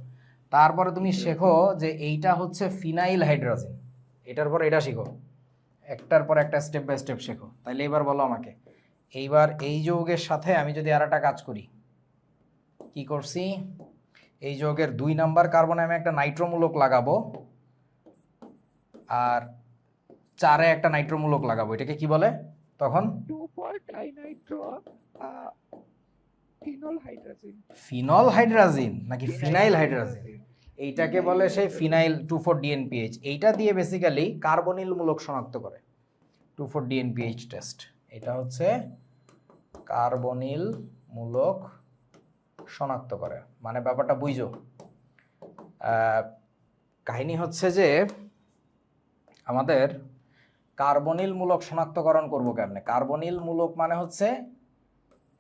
তারপরে তুমি শেখো যে এইটা হচ্ছে ফিনাইল হাইড্রাজিন, এটার পর এটা শিখো, একটার পর একটা স্টেপ বাই স্টেপ শেখো। তাইলে এবার বলো আমাকে, এইবার এই যৌগের সাথে আমি যদি আর একটা কাজ করি, কি করছি, এই যৌগের 2 নাম্বার কার্বনে আমি একটা নাইট্রোমূলক লাগাবো, আর 4-এ একটা নাইট্রোমূলক লাগাবো, এটাকে কি বলে তখন? 2 ডাইনাইট্রো ফিনল হাইড্রাজিন। ফিনল হাইড্রাজিন নাকি ফিনাইল হাইড্রাজিন? এইটাকে বলে সেই ফিনাইল 2,4-DNPH। এইটা দিয়ে বেসিক্যালি কার্বনিল মূলক শনাক্ত করে, 2,4-DNPH টেস্ট। এটা হচ্ছে কার্বনিল মূলক শনাক্ত করে, মানে ব্যাপারটা বুঝো। কাহিনী হচ্ছে যে আমাদের কার্বনিল মূলক শনাক্তকরণ করব কেমনে? কার্বনিল মূলক মানে হচ্ছে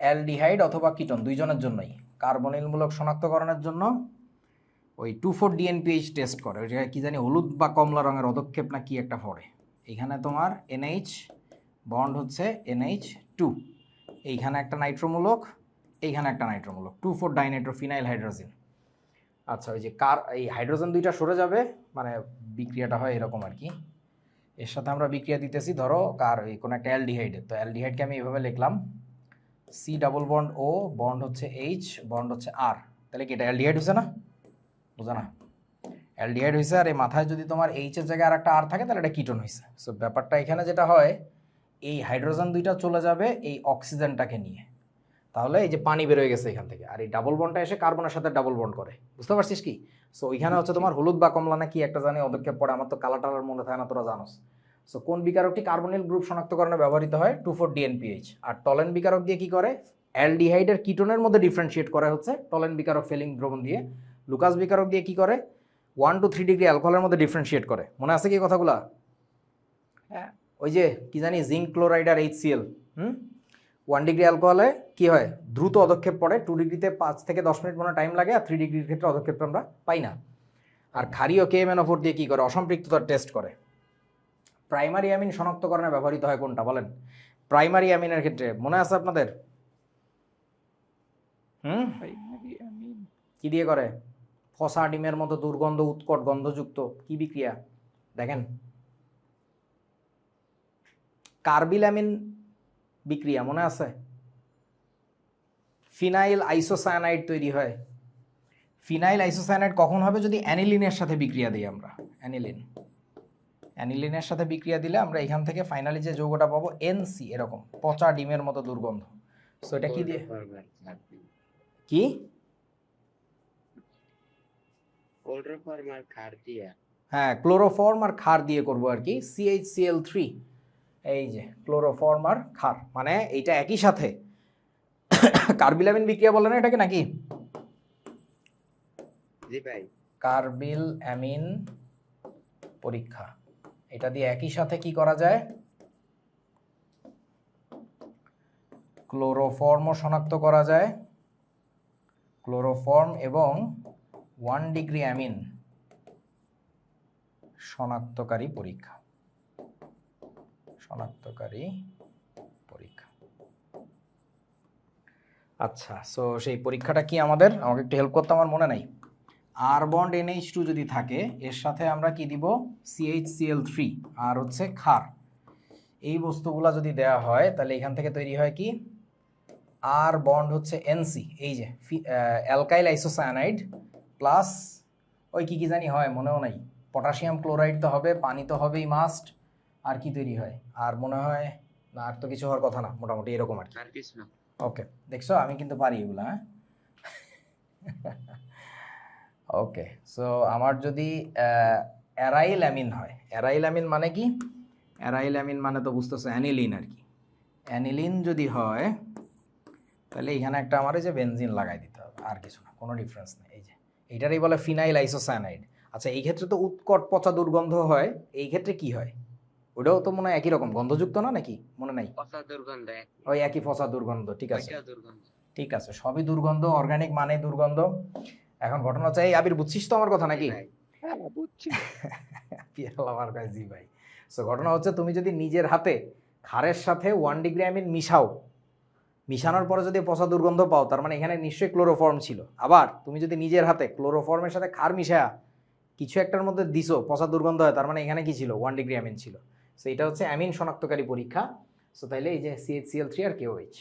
অ্যালডিহাইড অথবা কিটোন, দুইজনের জন্যই কার্বনিল মূলক শনাক্তকরণের জন্য ওই 2,4-DNPH টেস্ট করে। ওইটা কি জানি হলুদ বা কমলা রঙের অদক্ষেপ না কি একটা পড়ে। এইখানে তোমার NH বন্ড হচ্ছে NH2, এইখানে একটা নাইট্রোমূলক, এইখানে একটা নাইট্রোমূলক, 2,4-ডাইনাইট্রোফিনাইল হাইড্রোজিন। আচ্ছা ওই যে এই হাইড্রোজেন দুইটা সরে যাবে, মানে বিক্রিয়াটা হয় এরকম আর কি। এর সাথে আমরা বিক্রিয়া দিতেছি ধরো ওই কোনো একটা অ্যালডিহাইডের, তো অ্যালডিহাইডকে আমি এভাবে লিখলাম C double bond O, bond হচ্ছে H, বন্ড হচ্ছে R। তাহলে কি এটা অ্যালডিহাইড হয়েছে না? বোঝা না, অ্যালডিহাইড হয়েছে। আর এই মাথায় যদি তোমার H এর জায়গায় আর একটা R থাকে তাহলে এটা কিটোন হয়েছে। সো ব্যাপারটা এখানে যেটা হয়, এই হাইড্রোজেন দুইটা চলে যাবে এই অক্সিজেনটাকে নিয়ে, তাহলে এই যে পানি বের হয়ে গেছে এখান থেকে, আর এই ডাবল বন্ডটা এসে কার্বনের সাথে ডাবল বন্ড করে, বুঝতে পারছিস কি? সো ওইখানে হচ্ছে তোমার হলুদ বা কমলা না কি একটা জানি অদক্ষেপ পড়ে, আমার তো কালা টালার মনে থাকে না, তোরা জানোস। সো কোন বিকারকটি কার্বনিল গ্রুপ শনাক্তকরণে ব্যবহৃত হয়? 2,4-DNPH। আর টলেন বিকারক দিয়ে কি করে? অ্যালডিহাইডের কিটোনের মধ্যে ডিফারেন্সিয়েট করা হচ্ছে টলেন বিকারক ফেলিং দ্রবণ দিয়ে। লুকাস বিকারক দিয়ে কি করে? 1 to 3 ডিগ্রি অ্যালকোহলের মধ্যে ডিফারেন্সিয়েট করে। মনে আছে কি কথাগুলা? হ্যাঁ ওই যে কি জানি জিঙ্ক ক্লোরাইড আর HCl, 1 ডিগ্রি অ্যালকোহলে কি হয়, দ্রুত অদক্ষেপ পড়ে। 2 ডিগ্রিতে 5 থেকে 10 মিনিট মনে টাইম লাগে, আর 3 ডিগ্রির ক্ষেত্রে অদক্ষেপটা আমরা পাই না। আর ক্ষারীয় KMnO4 দিয়ে কি করে? অসম্পৃক্ততার টেস্ট করে। প্রাইমারি অ্যামিন শনাক্তকরণে ব্যবহৃত হয় কোনটা বলেন? প্রাইমারি অ্যামিনের ক্ষেত্রে মনে আছে আপনাদের? প্রাইমারি অ্যামিন কি দিয়ে করে? ফসা ডিমের মতো দুর্গন্ধ উৎকট গন্ধযুক্ত কি বিক্রিয়া দেখেন? কার্বিলামিন বিক্রিয়া মনে আছে? ফিনাইল আইসোসায়ানাইড তৈরি হয়। ফিনাইল আইসোসায়ানাইড কখন হবে? যদি অ্যানিলিনের সাথে বিক্রিয়া দিই আমরা। অ্যানিলিনের সাথে বিক্রিয়া দিলে আমরা এখান থেকে ফাইনালি যে যৌগটা পাবো NC, এরকম পচা ডিমের মতো দুর্গন্ধ। সো এটা কি দিয়ে? কি? হ্যাঁ, ক্লোরোফর্ম আর ক্ষার দিয়ে করবো আর কি, CHCl3। এই যে ক্লোরোফর্ম আর ক্ষার, মানে এইটা একই সাথে কার্বিলামিন বিক্রিয়া বলে না এটাকে নাকি? জি ভাই। কার্বিল অ্যামিন পরীক্ষা, এটা দিয়ে একই সাথে কি করা যায়? ক্লোরোফর্মও শনাক্ত করা যায়, ক্লোরোফর্ম এবং 1 ডিগ্রি অ্যামিন শনাক্তকারী পরীক্ষা। আচ্ছা, সো সেই পরীক্ষাটা কি আমাদের? আমাকে একটু হেল্প করতে, আমার মনে নাই। আর বন্ড NH2 যদি থাকে, এর সাথে আমরা কি দিব? CHCl3 আর হচ্ছে ক্ষার। এই বস্তুগুলা যদি দেয়া হয় তাহলে এখান থেকে তৈরি হয় কি? আর বন্ড হচ্ছে NC, এই যে অ্যালকাইল আইসোসায়ানাইড প্লাস ওই কি জানি হয় মনেও নাই, পটাশিয়াম ক্লোরাইড তো হবে, পানি তো হবেই মাস্ট। আর কি তৈরি হয়? আর মনে হয় না, আর তো কিছু হওয়ার কথা না, মোটামুটি এরকম আর কি। আর কিছু না। ওকে, দেখছো আমি কিন্তু পারি এগুলা। হ্যাঁ ওকে, সো আমার যদি অ্যারাইল অ্যামিন হয়, অ্যারাইল অ্যামিন মানে কি? অ্যারাইল অ্যামিন মানে তো বুঝতেছো অ্যানিলিন আর কি। অ্যানিলিন যদি হয় তাহলে এখানে একটা আমার এই যে বেনজিন লাগাই দিতে হবে, আর কিছু না, কোনো ডিফারেন্স নেই। এই যে এইটারই বলে ফিনাইল আইসোসায়ানাইড। আচ্ছা, এই ক্ষেত্রে তো উৎকট পচা দুর্গন্ধ হয়, এই ক্ষেত্রে কি হয়? ওটাও তো মনে হয় একই রকম গন্ধযুক্ত না নাকি, মনে নাই? পচা দুর্গন্ধ ওই একই পচা দুর্গন্ধ, ঠিক আছে ওইটা দুর্গন্ধ। ঠিক আছে, সবই দুর্গন্ধ, অর্গানিক মানে দুর্গন্ধ। এখন ঘটনা হচ্ছে, এই আবির বুঝছিস তো আমার কথা নাকি? ভাই, হ্যাঁ বুঝছি। পিয়াল আমার কাছে জি ভাই। সো ঘটনা হচ্ছে, তুমি যদি নিজের হাতে ক্ষারের সাথে 1 ডিগ্রি অ্যামিন মিশাও, মিশানোর পরে যদি পচা দুর্গন্ধ পাও, তার মানে এখানে নিশ্চয়ই ক্লোরোফর্ম ছিল। আবার তুমি যদি নিজের হাতে ক্লোরোফর্মের সাথে ক্ষার মিশা কিছু একটার মধ্যে দিছো, পচা দুর্গন্ধ হয়, তার মানে এখানে কি ছিল? 1 ডিগ্রি অ্যামিন ছিল। সো এটা হচ্ছে অ্যামিন শনাক্তকারী পরীক্ষা। সো তাইলে এই যে CH3 আর KOH।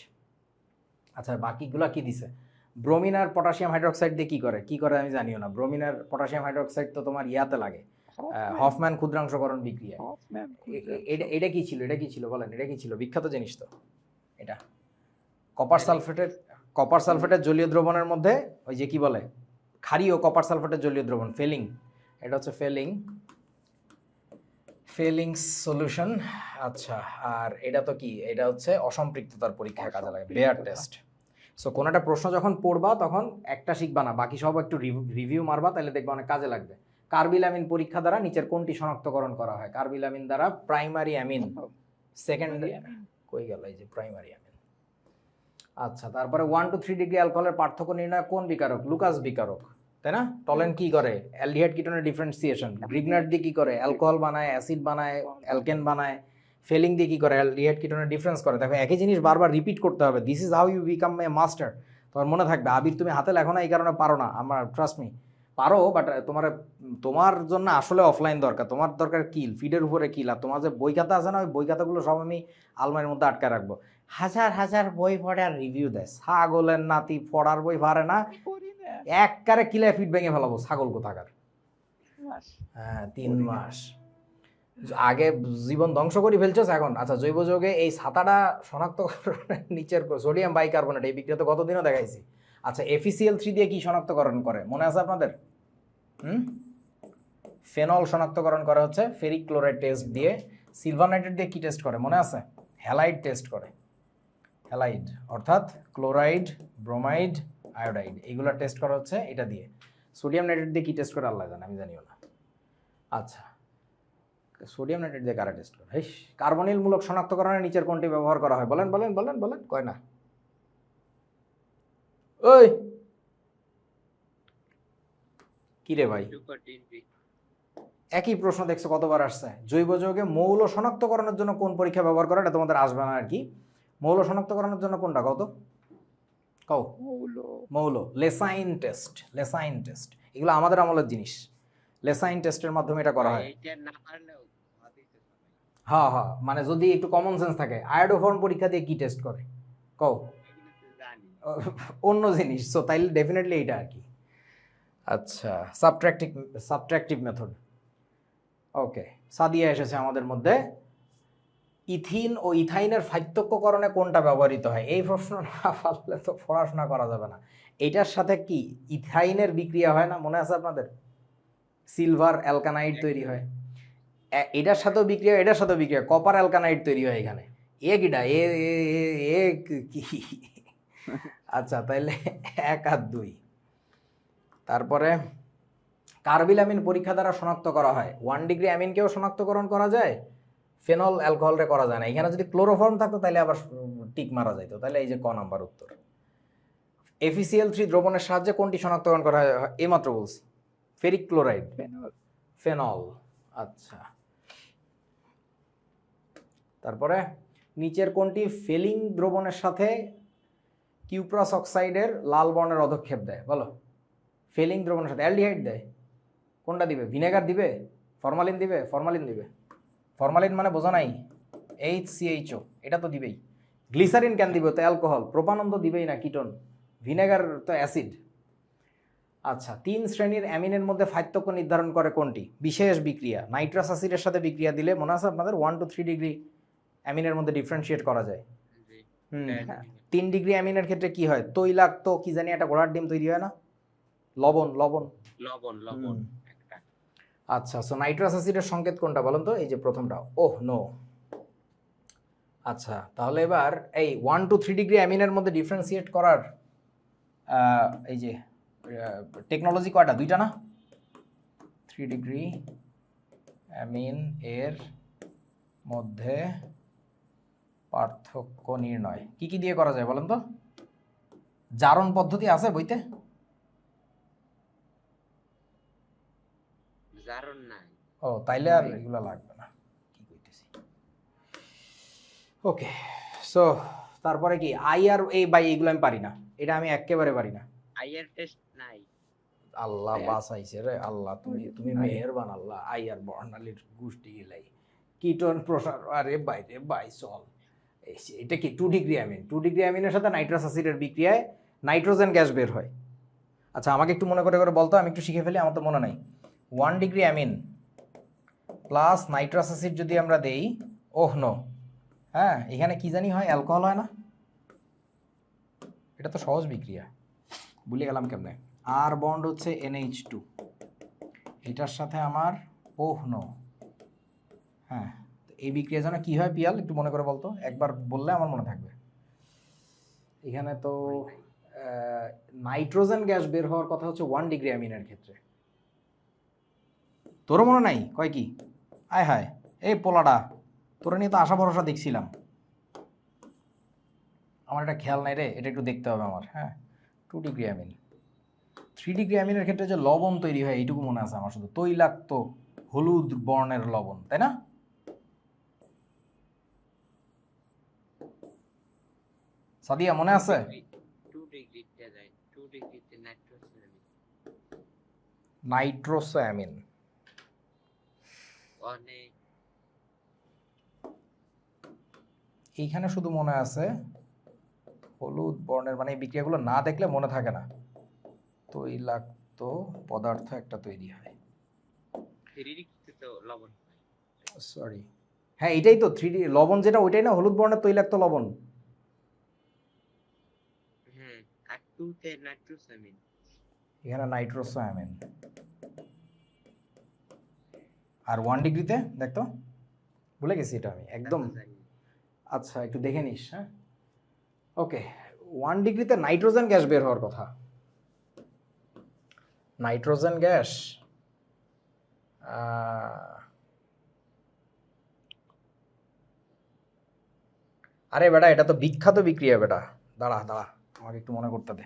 আচ্ছা, বাকিগুলা কি দিছে? ব্রোমিন আর পটাশিয়াম হাইড্রোক্সাইড দিয়ে কি করে আমি জানিও না। ব্রোমিন আর পটাশিয়াম হাইড্রোক্সাইড তো তোমার ইয়াতে লাগে, হফম্যান ক্ষুদ্রাংশকরণ বিক্রিয়া। হফম্যান এটা কি ছিল? এটা কি ছিল বলেন, এটা কি ছিল? বিখ্যাত জিনিস তো এটা। কপার সালফেটের জলীয় দ্রবণের মধ্যে ওই যে কি বলে, ক্ষারীয় কপার সালফেটের জলীয় দ্রবণ, ফেলিং। এটা হচ্ছে ফেলিং সলিউশন। আচ্ছা, আর এটা তো কি? এটা হচ্ছে অসম্পৃক্ততার পরীক্ষায় কাজে লাগে, বেয়ার টেস্ট। সো কোনো একটা প্রশ্ন যখন পড়বা তখন একটা শিখবা না, বাকি সব একটু রিভিউ মারবা, তাহলে দেখবা অনেক কাজে লাগবে। কার্বিলামিন পরীক্ষা দ্বারা নিচের কোনটি শনাক্তকরণ করা হয়? কার্বিলামিন দ্বারা প্রাইমারি অ্যামিন, সেকেন্ড কই গেল, এই যে প্রাইমারি অ্যামিন। আচ্ছা, তারপরে 1 to 3 ডিগ্রি অ্যালকোহলের পার্থক্য নির্ণয় কোন বিকারক? লুকাস বিকারক, তাই না? টলেন কি করে? Aldehyde কিটোনের differentiation. গ্রিগনার্ড দিয়ে কি করে? অ্যালকোহল বানায়, অ্যাসিড বানায়, অ্যালকেন বানায়। ফেলিং দিয়ে কি করে? অ্যালডিহাইড কিটোনের ডিফারেন্স করে। দেখো, একই জিনিস বারবার রিপিট করতে হবে। This is how you become a master. তোমার মনে থাকবে। আবির, তুমি হাতে লেখো না, এই কারণে পারো না। আমার ট্রাস্ট মি, পারো, বাট তোমার জন্য আসলে অফলাইন দরকার। তোমার দরকার কিল, ফিডের উপরে কিল। আর তোমার যে বই খাতা আছে না, ওই বই খাতাগুলো সব আমি আলমারির মধ্যে আটকে রাখবো। হাজার হাজার বই পড়ে আর রিভিউ দেয়। ছাগলের নাতি, পড়ার বই পারে না, করি না একবারে কিলে ফিট ভেঙে ফেলাবো, ছাগল কোথাকার। মাস। হ্যাঁ, 3 মাস আগে জীবন ধ্বংস করে ফেলছস এখন। আচ্ছা, জৈব যৌগে এই ছাতাটা শনাক্তকরণের নিচের সোডিয়াম বাইকার্বনেট, এই বিক্রিয়া তো গতদিনও দেখাইছি। আচ্ছা, FeCl3 দিয়ে কি শনাক্তকরণ করে মনে আছে আপনাদের? ফেনল শনাক্তকরণ করা হচ্ছে ফেরিক ক্লোরাইড টেস্ট দিয়ে। সিলভার নাইট্রেট দিয়ে কি টেস্ট করে মনে আছে? হ্যালাইড টেস্ট করে। হ্যালাইড অর্থাৎ ক্লোরাইড, ব্রোমাইড, আয়োডাইড, এইগুলো টেস্ট করা হচ্ছে এটা দিয়ে। সোডিয়াম নাইট্রেট দিয়ে কি টেস্ট করে আল্লাহ জানে, আমি জানিও না। আচ্ছা, সোডিয়াম নাইট্রেট দিয়ে কারা টেস্ট করে? কার্বনিল মূলক শনাক্তকরণের নিচের কোনটি ব্যবহার করা হয়? বলেন বলেন বলেন বলেন, কয় না? ওই কি রে ভাই, একই প্রশ্ন দেখছো কতবার আসছে। জৈব যৌগে মৌল শনাক্তকরণের জন্য কোন পরীক্ষা ব্যবহার করে? এটা তোমাদের আসবে না আর কি। মৌল শনাক্তকরণের জন্য কোনটা কত কও? মৌল লেসাইন টেস্ট। লেসাইন টেস্ট এগুলো আমাদের আমলের জিনিস। লেসাইন টেস্টের মাধ্যমে এটা করা হয়। হ্যাঁ হ্যাঁ, মানে যদি একটু কমন সেন্স থাকে। আয়োডোফর্ম পরীক্ষা দিয়ে কি টেস্ট করে কও? অন্য জিনিস। সো তাইলে ডেফিনেটলি এইটা আর কি। আচ্ছা, সাবট্রাকটিভ মেথড। ওকে, সাদিয়া এসেছে আমাদের মধ্যে। ইথিন ও ইথাইনের পার্থক্যকরণে কোনটা ব্যবহৃত হয়? এই প্রশ্ন না পারলে তো পড়াশোনা করা যাবে না। এইটার সাথে কি ইথাইনের বিক্রিয়া হয় না, মনে আছে আপনাদের? সিলভার অ্যালকানাইড তৈরি হয়। এটার সাথেও বিক্রিয়া, এটার সাথেও বিক্রিয়া, কপার অ্যালকানাইড তৈরি হয় এখানে। এ কিটা এ কি? আচ্ছা, তাইলে 1 আর 2। তারপরে কার্বিলামিন পরীক্ষা দ্বারা শনাক্ত করা হয়। 1 ডিগ্রি অ্যামিনকেও শনাক্তকরণ করা যায়, ফেনল অ্যালকোহলরে করা যায় না। এখানে যদি ক্লোরোফর্ম থাকতো তাহলে আবার টিক মারা যাইতো। তাহলে এই যে ক নাম্বার উত্তর। FeCl3 দ্রবণের সাহায্যে কোনটি শনাক্তকরণ করা হয়? এইমাত্র বলছি, ফেরিক ক্লোরাইড, ফেনল। আচ্ছা, তারপরে নিচের কোনটি ফেলিং দ্রবণের সাথে কিউপ্রাস অক্সাইডের লাল বর্ণের অধক্ষেপ দেয়? বলো, ফেলিং দ্রবণের সাথে অ্যালডিহাইড দেয়। কোনটা দিবে? ভিনেগার দিবে, ফরমালিন দিবে? ফরমালিন দিবে। ফরমালিন মানে বোঝা নাই? HCHO, এটা তো দিবেই। গ্লিসারিন কেন দিবে? তো অ্যালকোহল। প্রোপানন তো দিবেই না, কিটোন। ভিনেগার তো অ্যাসিড। আচ্ছা, 3 শ্রেণীর অ্যামিনের মধ্যে পার্থক্য নির্ধারণ করে কোনটি? বিশেষ বিক্রিয়া। নাইট্রাস অ্যাসিডের সাথে বিক্রিয়া দিলে মনে আছে আপনাদের 1 to 3 ডিগ্রি অ্যামিনের মধ্যে ডিফারেন্সিয়েট করা যায়। 3 ডিগ্রি অ্যামিনের ক্ষেত্রে কি হয়? তৈলাক্ত কি জানি একটা ঘোড়ার ডিম তৈরি হয় না? লবণ লবণ লবণ লবণ। আচ্ছা, সো নাইট্রাস অ্যাসিডের সংকেত কোনটা বলেন তো? এই যে প্রথমটা, ওহ নো। আচ্ছা, তাহলে এবার এই 1 to 3 ডিগ্রি অ্যামিনের মধ্যে ডিফারেন্সিয়েট করার এই যে টেকনোলজি কয়টা? 2টা না? 3 ডিগ্রি অ্যামিন এর মধ্যে পার্থক্য নির্ণয় কি কি দিয়ে করা যায় বলেন তো? জারণ পদ্ধতি আছে বইতে? জারণ নাই। ও তাইলে আর এগুলো লাগবে না। কি কইতেছি, ওকে। সো তারপরে কি আই আর এই বাই, এগুলো আমি পারি না, এটা আমি একেবারে পারি না। আইআর টেস্ট নাই। আল্লাহ বাঁচাইছে রে আল্লাহ, তুমি তুমি মেহেরবান আল্লাহ। আই আর বর্ণালীর গোষ্ঠী গিলাই কিটন প্রসার, আরে বাইরে বাই চল। এটা কি 2 ডিগ্রি অ্যামিন, 2 ডিগ্রি অ্যামিনের সাথে নাইট্রাস অ্যাসিডের বিক্রিয়ায় নাইট্রোজেন গ্যাস বের হয়। আচ্ছা আমাকে একটু মনে করে করে বলতো, আমি একটু শিখে ফেলি, আমার তো মনে নাই। 1 degree amine plus nitrous acid যদি আমরা দেই, ওহ নো, হ্যাঁ এখানে কি জানি হয়, অ্যালকোহল হয় না? এটা তো সহজ বিক্রিয়া, ভুলে গেলাম কেমনে। আর বন্ড হচ্ছে NH2, এটার সাথে আমার ওহ নো, হ্যাঁ এই বিক্রিয়া যেন কি হয় পিয়াল, একটু মনে করে বলতো, একবার বললে আমার মনে থাকবে। এখানে তো নাইট্রোজেন গ্যাস বের হওয়ার কথা হচ্ছে 1 ডিগ্রি অ্যামিনের ক্ষেত্রে। তোরও মনে নাই কয় কি? আয় হায়, এই পোলাডা, তোরা নিয়ে তো আশা ভরসা দেখছিলাম, আমার এটা খেয়াল নাই রে, এটা একটু দেখতে হবে আমার। হ্যাঁ 2 ডিগ্রি অ্যামিন, 3 ডিগ্রি অ্যামিনের ক্ষেত্রে যে লবণ তৈরি হয় এইটুকু মনে আছে আমার, শুধু তৈলাক্ত হলুদ বর্ণের লবণ, তাই না? সাদিয়া মনে আছে? 2 ডিগ্রিতে যায়, 2 ডিগ্রিতে নাইট্রোজেন নাইট্রোসোঅ্যামিন, অনেক। এইখানে শুধু মনে আছে হলুদ বর্ণের, মানে এই বিক্রিয়াগুলো না দেখলে মনে থাকে না, তৈলাক্ত পদার্থ একটা তৈরি হয়। 3 ডিগ্রিতে তো লবণ হয়। সরি, হ্যাঁ এটাই তো 3D লবণ, যেটা ওইটাই না হলুদ বর্ণের তৈলাক্ত লবণ। হ্যাঁ, আর 2 তে নাইট্রোজেন। এখানে নাইট্রোসোঅ্যামিন। আর 1 ডিগ্রিতে দেখতো, ভুলে গেছি এটা আমি একদম। আচ্ছা একটু দেখে নিস, হ্যাঁ ওকে। 1 ডিগ্রিতে নাইট্রোজেন গ্যাস বের হওয়ার কথা। নাইট্রোজেন গ্যাস আরে বেটা এটা তো বিখ্যাত বিক্রিয়া বেটা, দাঁড়া দাঁড়া আমাকে একটু মনে করতে দে।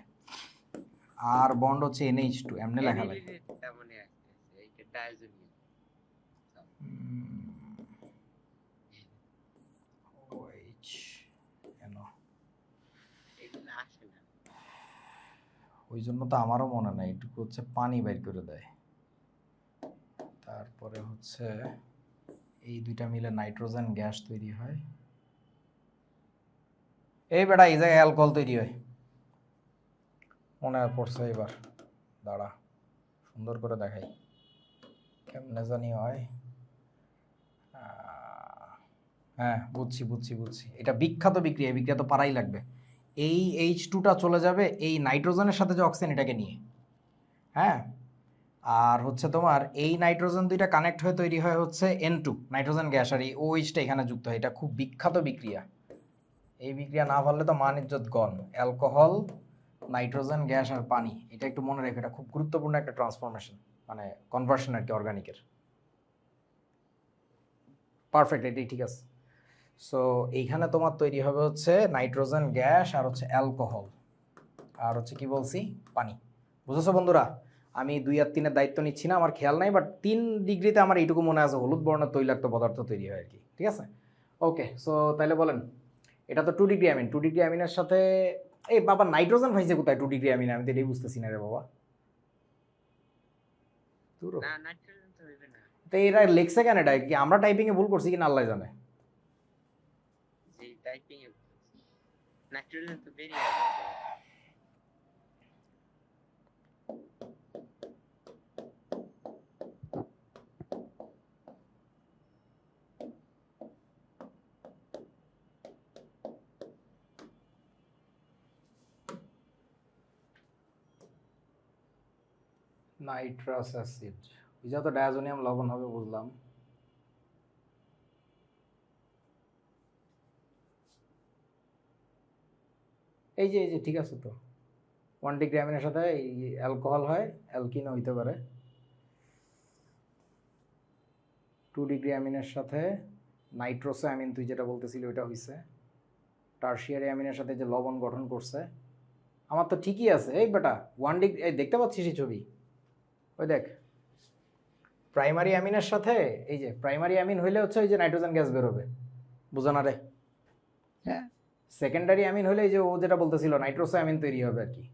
আর বন্ড হচ্ছে NH2, এমনি লেখা লাগে। এটা মনে আসছে, এইটা ডায়াজোনিয়াম। এগুলো আসে না। ওই জন্য তো আমারও মনে নাই, এটুকু হচ্ছে পানি বের করে দেয়। তারপরে হচ্ছে এই দুইটা মিলে নাইট্রোজেন গ্যাস তৈরি হয়। এই বেটা এই জায়গায় অ্যালকোহল তৈরি হয়, মনে পড়ছে এবার, দাঁড়া সুন্দর করে দেখাই কেমনে জানি হয়। হ্যাঁ বুঝছি বুঝছি বুঝছি, এটা বিখ্যাত বিক্রিয়া, এই বিক্রিয়া তো পারাই লাগবে। এই H2টা চলে যাবে এই নাইট্রোজেনের সাথে যে অক্সিজেন এটাকে নিয়ে, হ্যাঁ আর হচ্ছে তোমার এই নাইট্রোজেন দুইটা কানেক্ট হয়ে তৈরি হয় হচ্ছে N2 নাইট্রোজেন গ্যাস, আর এই OH-টা এখানে যুক্ত হয়। এটা খুব বিখ্যাত বিক্রিয়া, এই বিক্রিয়া না পারলে তো মান ইজ্জত গণ। অ্যালকোহল, নাইট্রোজেন গ্যাস আর পানি, এটা একটু মনে রেখো, এটা খুব গুরুত্বপূর্ণ একটা ট্রান্সফরমেশন, মানে কনভার্সন আর কি অর্গানিকের। পারফেক্ট, এটাই ঠিক আছে। সো এইখানে তোমার তৈরি হবে হচ্ছে নাইট্রোজেন গ্যাস আর হচ্ছে অ্যালকোহল আর হচ্ছে কি বলছি, পানি। বুঝেছো বন্ধুরা? আমি 2 আর 3-এর দায়িত্ব নিচ্ছি না, আমার খেয়াল নাই, বাট 3 ডিগ্রিতে আমার এইটুকু মনে আছে হলুদ বর্ণের তৈলাক্ত পদার্থ তৈরি হয় আর কি, ঠিক আছে। ওকে সো তাহলে বলেন, এটা তো 2 ডিগ্রি অ্যামিন, 2 ডিগ্রি অ্যামিনের সাথে এই বাবা নাইট্রোজেন পাইছে কোথায় 2 ডিগ্রি অ্যামিন, আমি তো এটাই বুঝতেছি না রে বাবা। না নাইট্রোজেন তো হইবে না। তো এরা লেখছে কেন, এটা কি আমরা টাইপিংয়ে ভুল করছি কিনা আল্লাহ জানে। যে টাইপিং এ নাইট্রোজেন তো বেরিয়ে যাবে। নাইট্রাস অ্যাসিড, এটা তো ডায়াজোনিয়াম লবণ হবে বুঝলাম। এই যে ঠিক আছে তো, 1 ডিগ্রি অ্যামিনের সাথে এই অ্যালকোহল হয়, অ্যালকিনও হইতে পারে। 2 ডিগ্রি অ্যামিনের সাথে নাইট্রোসো অ্যামিন তুই যেটা বলতেছিলি ওইটা হইছে। টারশিয়ারি অ্যামিনের সাথে যে লবণ গঠন করছে, আমার তো ঠিকই আছে। এই বেটা 1 ডিগ্রি, এই দেখতে পাচ্ছিস এই ছবি? ওই দেখ, প্রাইমারি অ্যামিনের সাথে এই যে প্রাইমারি অ্যামিন হইলে হচ্ছে ওই যে নাইট্রোজেন গ্যাস বেরোবে, বুঝো না রে? হ্যাঁ সেকেন্ডারি অ্যামিন হলে এই যে ও যেটা বলতেছিল নাইট্রোসো অ্যামিন তৈরি হবে আর কি।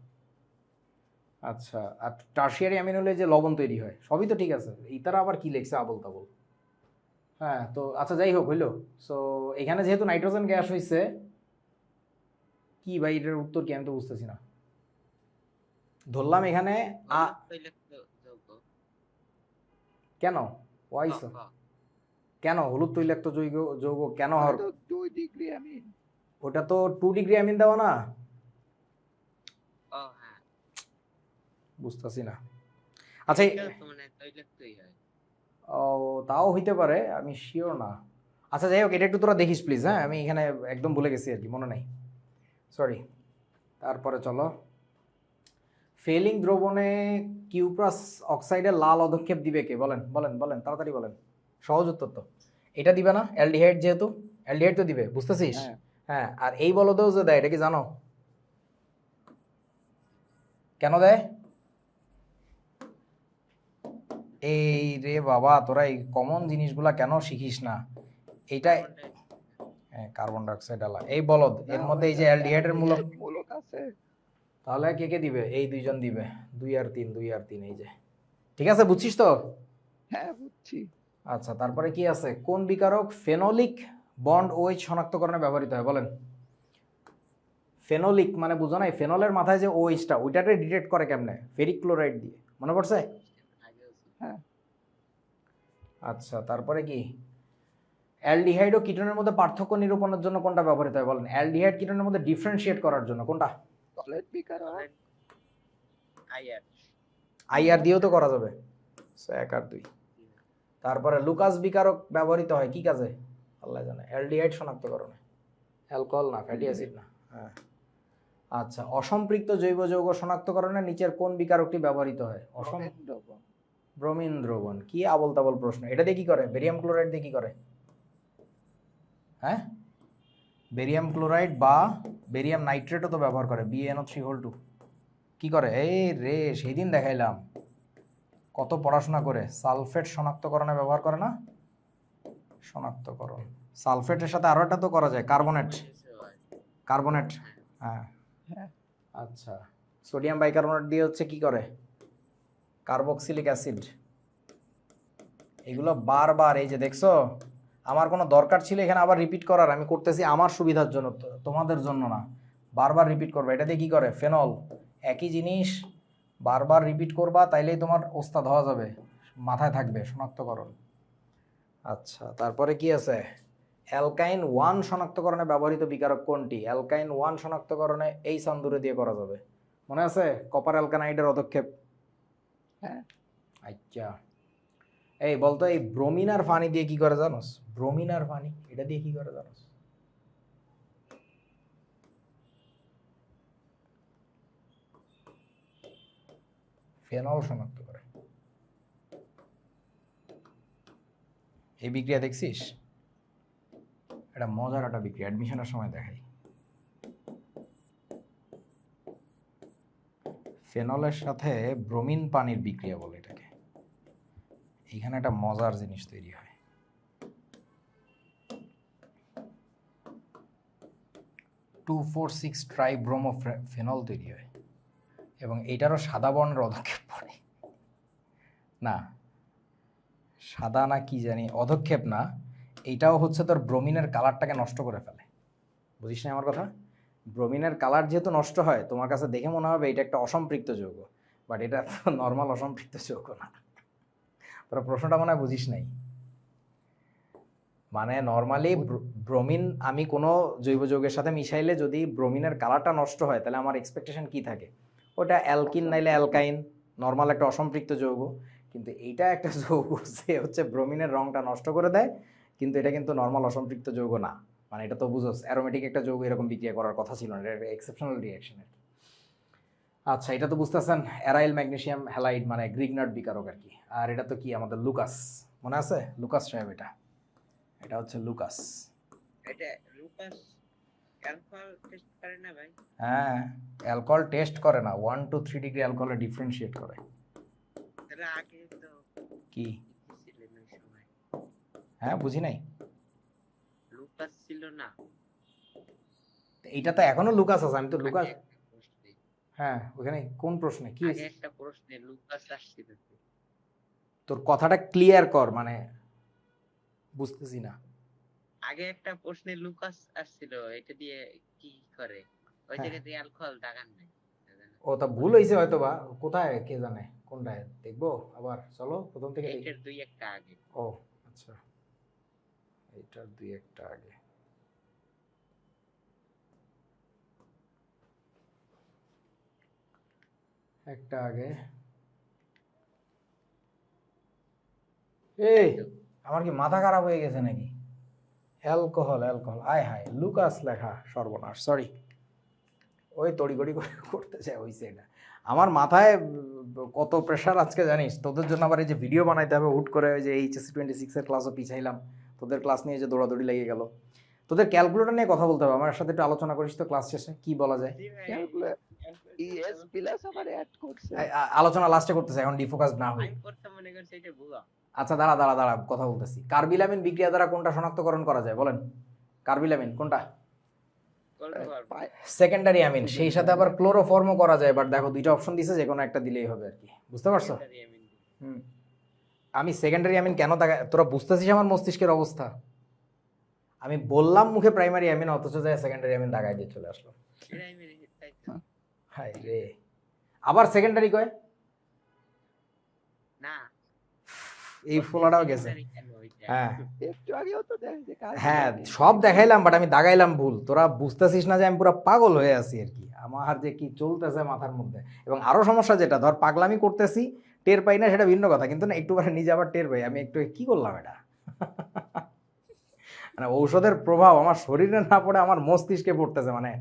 আচ্ছা, আর টারশিয়ারি অ্যামিন হলে যে লবণ তৈরি হয়, সবই তো ঠিক আছে। ইতারা আবার কি লিখছে আবল তাবল। হ্যাঁ, তো আচ্ছা যাই হোক, হইলো। সো এখানে যেহেতু নাইট্রোজেন গ্যাস হইছে, কি ভাই এটার উত্তর কি আমি তো বুঝতেছি না। ধরলাম এখানে তৈলাক্ত যৌগ। কেন ওয়াইস ক, ক। কেন হলুদ তৈলাক্ত যৌগ যৌগ কেন হওয়ার? তো 2 ডিগ্রি অ্যামিন। ওটা তো 2 ডিগ্রি অ্যামিন দেওয়া না? ও হ্যাঁ, বুঝতেছি না। আচ্ছা এটাও তো মানে তৈলাক্তই হয়। ও, তাও হইতে পারে, আমি শিওর না। আচ্ছা যাই হোক, এটা একটু তোরা দেখিস প্লিজ। হ্যাঁ, আমি এখানে একদম ভুলে গেছি আর কি, মনে নাই, সরি। তারপরে চলো, ফেলিং দ্রবণে কিউপ্রাস অক্সাইডের লাল অধক্ষেপ দিবে কে? বলেন বলেন বলেন, তাড়াতাড়ি বলেন। সহজ উত্তর তো এটা দিবে না, অ্যালডিহাইড যেহেতু, অ্যালডিহাইড তো দিবে, বুঝতেছিস? হ্যাঁ হ্যাঁ, আর এই বলদেও যে দেয়, এটা কি জানো কেন দেয়? এই রে বাবা, তোরা এই কমন জিনিসগুলা কেন শিখিস না? এইটা কার্বন ডাইঅক্সাইড আলা এই বলদ, এর মধ্যে এই যে অ্যালডিহাইডের মূলক, মূলক আছে। তাহলে কে কে দিবে? এই দুইজন দিবে, 2 আর 3, 2 আর 3, এই যে। ঠিক আছে, বুঝছিস তো? হ্যাঁ বুঝছি। আচ্ছা, তারপরে কি আছে? কোন বিকারক ফেনোলিক বন্ড ওএইচ শনাক্তকরণে ব্যবহৃত হয়? বলেন। ফেনোলিক মানে বুঝো নাই? ফেনলের মাথায় যে ওএইচটা, ওইটাকে ডিটেক্ট করে কেমনে? ফেরিক ক্লোরাইড দিয়ে, মনে পড়ছে? হ্যাঁ আচ্ছা, তারপরে কি? অ্যালডিহাইড ও কিটোনের মধ্যে পার্থক্য নিরূপণের জন্য কোনটা ব্যবহৃত হয়? বলেন। অ্যালডিহাইড কিটোনের মধ্যে ডিফারেন্সিয়েট করার জন্য কোনটা? সলিড বিকারক। আইআর। আইআর দিয়েও তো করা যাবে। 1 আর 2। তারপরে লুকাস বিকারক ব্যবহৃত হয় কি কাজে? আল্লাহ জানে। অ্যালডিহাইড শনাক্তকরণে, অ্যালকোহল না, ফ্যাটি অ্যাসিড না। হ্যাঁ। আচ্ছা, অসম্পৃক্ত জৈব যৌগ শনাক্তকরণে নিচের কোন বিকারকটি ব্যবহৃত হয়? ব্রোমিন দ্রবণ। ব্রোমিন দ্রবণ। কি আবল তাবল প্রশ্ন! এটা দিয়ে কি করে? বেরিয়াম ক্লোরাইড দিয়ে কি করে? হ্যাঁ, বেরিয়াম ক্লোরাইড বা বেরিয়াম নাইট্রেটও তো ব্যবহার করে, BaNO3 কি করে? এই রে, সেই দিন দেখাইলাম কত পড়াশোনা করে। সালফেট শনাক্তকরণে ব্যবহার করে না? শনাক্তকরণ, সালফেটের সাথে আরো একটা তো করা যায়, কার্বনেট। কার্বনেট, হ্যাঁ। হ্যাঁ আচ্ছা, সোডিয়াম বাইকার্বনেট দিয়ে হচ্ছে কি করে? Carboxylic acid. এগুলো বারবার, এই যে দেখছো, আমার কোনো দরকার ছিল এখানে আবার রিপিট করার, আমি করতেছি আমার সুবিধার জন্য, তোমাদের জন্য না। বারবার রিপিট করবে। এটা দিয়ে কি করে? ফেনল। একই জিনিস বারবার রিপিট করবা, তাইলেই তোমার ওস্তাদ হওয়া যাবে, মাথায় থাকবে শনাক্তকরণ। আচ্ছা, তারপরে কি আছে? অ্যালকাইন 1 শনাক্তকরণে ব্যবহৃত বিকারক কোনটি? অ্যালকাইন 1 শনাক্তকরণে এই সান্দুরে দিয়ে করা যাবে, মনে আছে? কপার অ্যালকানাইডের অধক্ষেপ। হ্যাঁ আচ্ছা, এই বলতো, এই ব্রোমিন আর পানি দিয়ে কি করে জানোস? ব্রোমিন আর পানি, এটা দিয়ে কি করে জানোস? ফেনল শনাক্ত করে। এই বিক্রিয়া দেখছিস? এটা মজার একটা বিক্রিয়া, অ্যাডমিশনের সময় দেখাই। ফেনলের সাথে ব্রোমিন পানির বিক্রিয়া বলে এটাকে। এখানে একটা মজার জিনিস তৈরি হয়। 2,4,6 ট্রাইব্রোমোফেনল তৈরি হয়, এবং এইটারও সাদা বর্ণের অধক্ষেপ পড়ে না, সাদা না কি জানি, অধক্ষেপ না। এইটাও হচ্ছে তোর ব্রোমিনের কালারটাকে নষ্ট করে ফেলে, বুঝিস না আমার কথা? ব্রোমিনের কালার যেহেতু নষ্ট হয়, তোমার কাছে দেখে মনে হবে এটা একটা অসম্পৃক্ত যৌগ, বাট এটা তো নর্মাল অসম্পৃক্ত যৌগ না। তোরা প্রশ্নটা মনে হয় বুঝিস নাই। মানে নর্মালি ব্রোমিন আমি কোনো জৈব যৌগের সাথে মিশাইলে যদি ব্রোমিনের কালারটা নষ্ট হয়, তাহলে আমার এক্সপেকটেশন কি থাকে? ওটা অ্যালকিন নাইলে অ্যালকাইন, নর্মাল একটা অসম্পৃক্ত যৌগ। কিন্তু এইটা একটা যৌগ যে হচ্ছে ব্রোমিনের রংটা নষ্ট করে দেয়, কিন্তু এটা কিন্তু নর্মাল অসম্পৃক্ত যৌগ না। মানে এটা তো বুঝোস, অ্যারোমেটিক একটা যৌগ এরকম বিক্রিয়া করার কথা ছিল না, এটা এক্সেপশনাল রিঅ্যাকশন আর কি। আচ্ছা, এটা তো বুঝতেছেন, অ্যারাইল ম্যাগনেসিয়াম হ্যালাইড মানে গ্রিগনার্ড বিকারক আর কি। আর এটা তো কি আমাদের লুকাস, মনে আছে? লুকাস সাহেব, এটা হচ্ছে লুকাস। এটা লুকাস অ্যালকোহল টেস্ট করে না ভাই? হ্যাঁ, অ্যালকোহল টেস্ট করে না, 1 to 3 ডিগ্রি অ্যালকোহলে ডিফারেন্সিয়েট করে। তাহলে আগে তো কি? ছিলেন ওই সময় হ্যাঁ, বুঝি নাই। লুকাস ছিল না? এইটা তো এখনো লুকাস আছে, আমি তো লুকাস। আগে একটা প্রশ্নে হ্যাঁ, ওখানে কোন প্রশ্নে কি আগে হয়েছে? একটা প্রশ্নে লুকাস আসছিল তো। তোর কথাটা ক্লিয়ার কর, মানে বুঝতেছি না। আগে একটা প্রশ্নে লুকাস আসছিল, এটা দিয়ে কি করে? ওই হ্যাঁ। জায়গাতে অ্যালকোহল দাগান নাই। ও তা ভুল হয়েছে হয়তো বা, কোথায় কে জানে কোনটায়, দেখবো আবার, চলো প্রথম থেকে দেখি। এইটার দুই একটা আগে। ও আচ্ছা, এইটার 2-1টা আগে। একটা আগে। এই আমার কি মাথা খারাপ হয়ে গেছে নাকি? অ্যালকোহল, আয় হায়, লুকাস লেখা, সর্বনাশ, সরি। ওই তড়িঘড়ি করে করতে চাই, হয়েছে এটা। আমার মাথায় কত প্রেশার আজকে জানিস, তোদের জন্য আবার এই যে ভিডিও বানাইতে হবে হুট করে, ওই যে এইচএসসি 26 এর ক্লাসও পিছাইলাম, তোদের ক্লাস নিয়ে যে দৌড়াদৌড়ি লেগে গেল। তোদের ক্যালকুলেটর নিয়ে কথা বলতে হবে, আমার সাথে একটু আলোচনা করিস তো ক্লাস শেষে, কি বলা যায়। জি ভাই, ক্যালকুলেট ইএস প্লাস আবার অ্যাড করছে। আলোচনা লাস্টে করতেছে, এখন ডিফোকাস না হই। আমি করতে মনে করছি এটা ভুয়া। আচ্ছা, দাঁড়া দাঁড়া দাঁড়া, কথা বলতেছি। কার্বিলামিন বিক্রিয়া দ্বারা কোনটা শনাক্তকরণ করা যায় বলেন? কার্বিলামিন কোনটা? সেকেন্ডারি অ্যামিন, সেই সাথে আবার ক্লোরোফর্মও করা যায়, বাট দেখো দুইটা অপশন দিছে, যে কোনো একটা দিলেই হবে আর কি, বুঝতে পারছো? হুম, আমি সেকেন্ডারি অ্যামিন কেন তোরা বুঝতেছিস আমার মস্তিষ্কের অবস্থা? আমি বললাম মুখে প্রাইমারি অ্যামিন, অথচ যায় সেকেন্ডারি অ্যামিন দাগাই দিয়ে চলে আসলো। হাই রে, আবার সেকেন্ডারি কয় না, এই ফোলাটাও গেছে। হ্যাঁ একটু আগেও তো দেখে হ্যাঁ, সব দেখাইলাম, বাট আমি দাগাইলাম ভুল। তোরা বুঝতেছিস না যে আমি পুরো পাগল হয়ে আছি আর কি, আমার যে কি চলতেছে মাথার মধ্যে। এবং আরো সমস্যা যেটা, ধর পাগলামি করতেছি টের পাই না, সেটা ভিন্ন কথা, কিন্তু না একটু পরে নিজে আবার টের পাই, আমি একটু কি করলাম এটা। মানে ঔষধের প্রভাব আমার শরীরে না পড়ে আমার মস্তিষ্কে পড়তেছে মানে।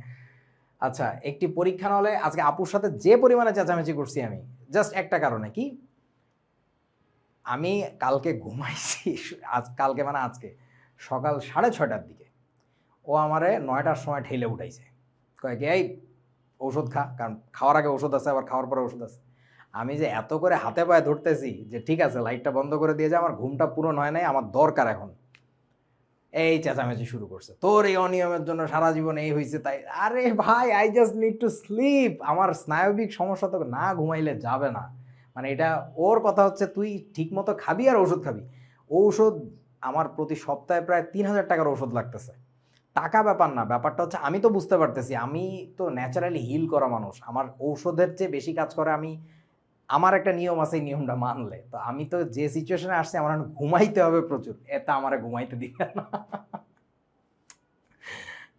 আচ্ছা, একটি পরীক্ষা হলে আজকে আপুর সাথে যে পরিমাণে চেঁচামেচি করছি আমি, জাস্ট একটা কারণে, কি আমি কালকে ঘুমাইছি, কালকে মানে আজকে সকাল 6:30টার দিকে ও আমারে 9টার সময় ঠেলে উঠাইছে, কয় কি এই ওষুধ খা, কারণ খাওয়ার আগে ওষুধ আছে, আবার খাওয়ার পরে ওষুধ আছে। আমি যে এত করে হাতে পায়ে ধরতেছি যে ঠিক আছে লাইটটা বন্ধ করে দিয়ে যায়, আমার ঘুমটা পূরণ হয় নাই, আমার দরকার এখন। এই চেঁচামেচি শুরু করছে, তোর এই অনিয়মের জন্য সারা জীবন এই হয়েছে তাই। আরে ভাই, I just need to sleep, আমার স্নায়বিক সমস্যা তো না ঘুমাইলে যাবে না। মানে এটা ওর কথা হচ্ছে তুই ঠিক মতো খাবি আর ওষুধ খাবি। ঔষধ আমার প্রতি সপ্তাহে প্রায় 3,000 টাকার ওষুধ লাগতেছে। টাকা ব্যাপার না, ব্যাপারটা হচ্ছে আমি তো বুঝতে পারতেছি আমি তো ন্যাচারালি হিল করা মানুষ, আমার ঔষধের চেয়ে বেশি কাজ করে আমি, আমার একটা নিয়ম আছে, এই নিয়মটা মানলে তো আমি তো যে সিচুয়েশনে আসছি আমার এখন ঘুমাইতে হবে প্রচুর, এটা আমারে ঘুমাইতে দিবে না।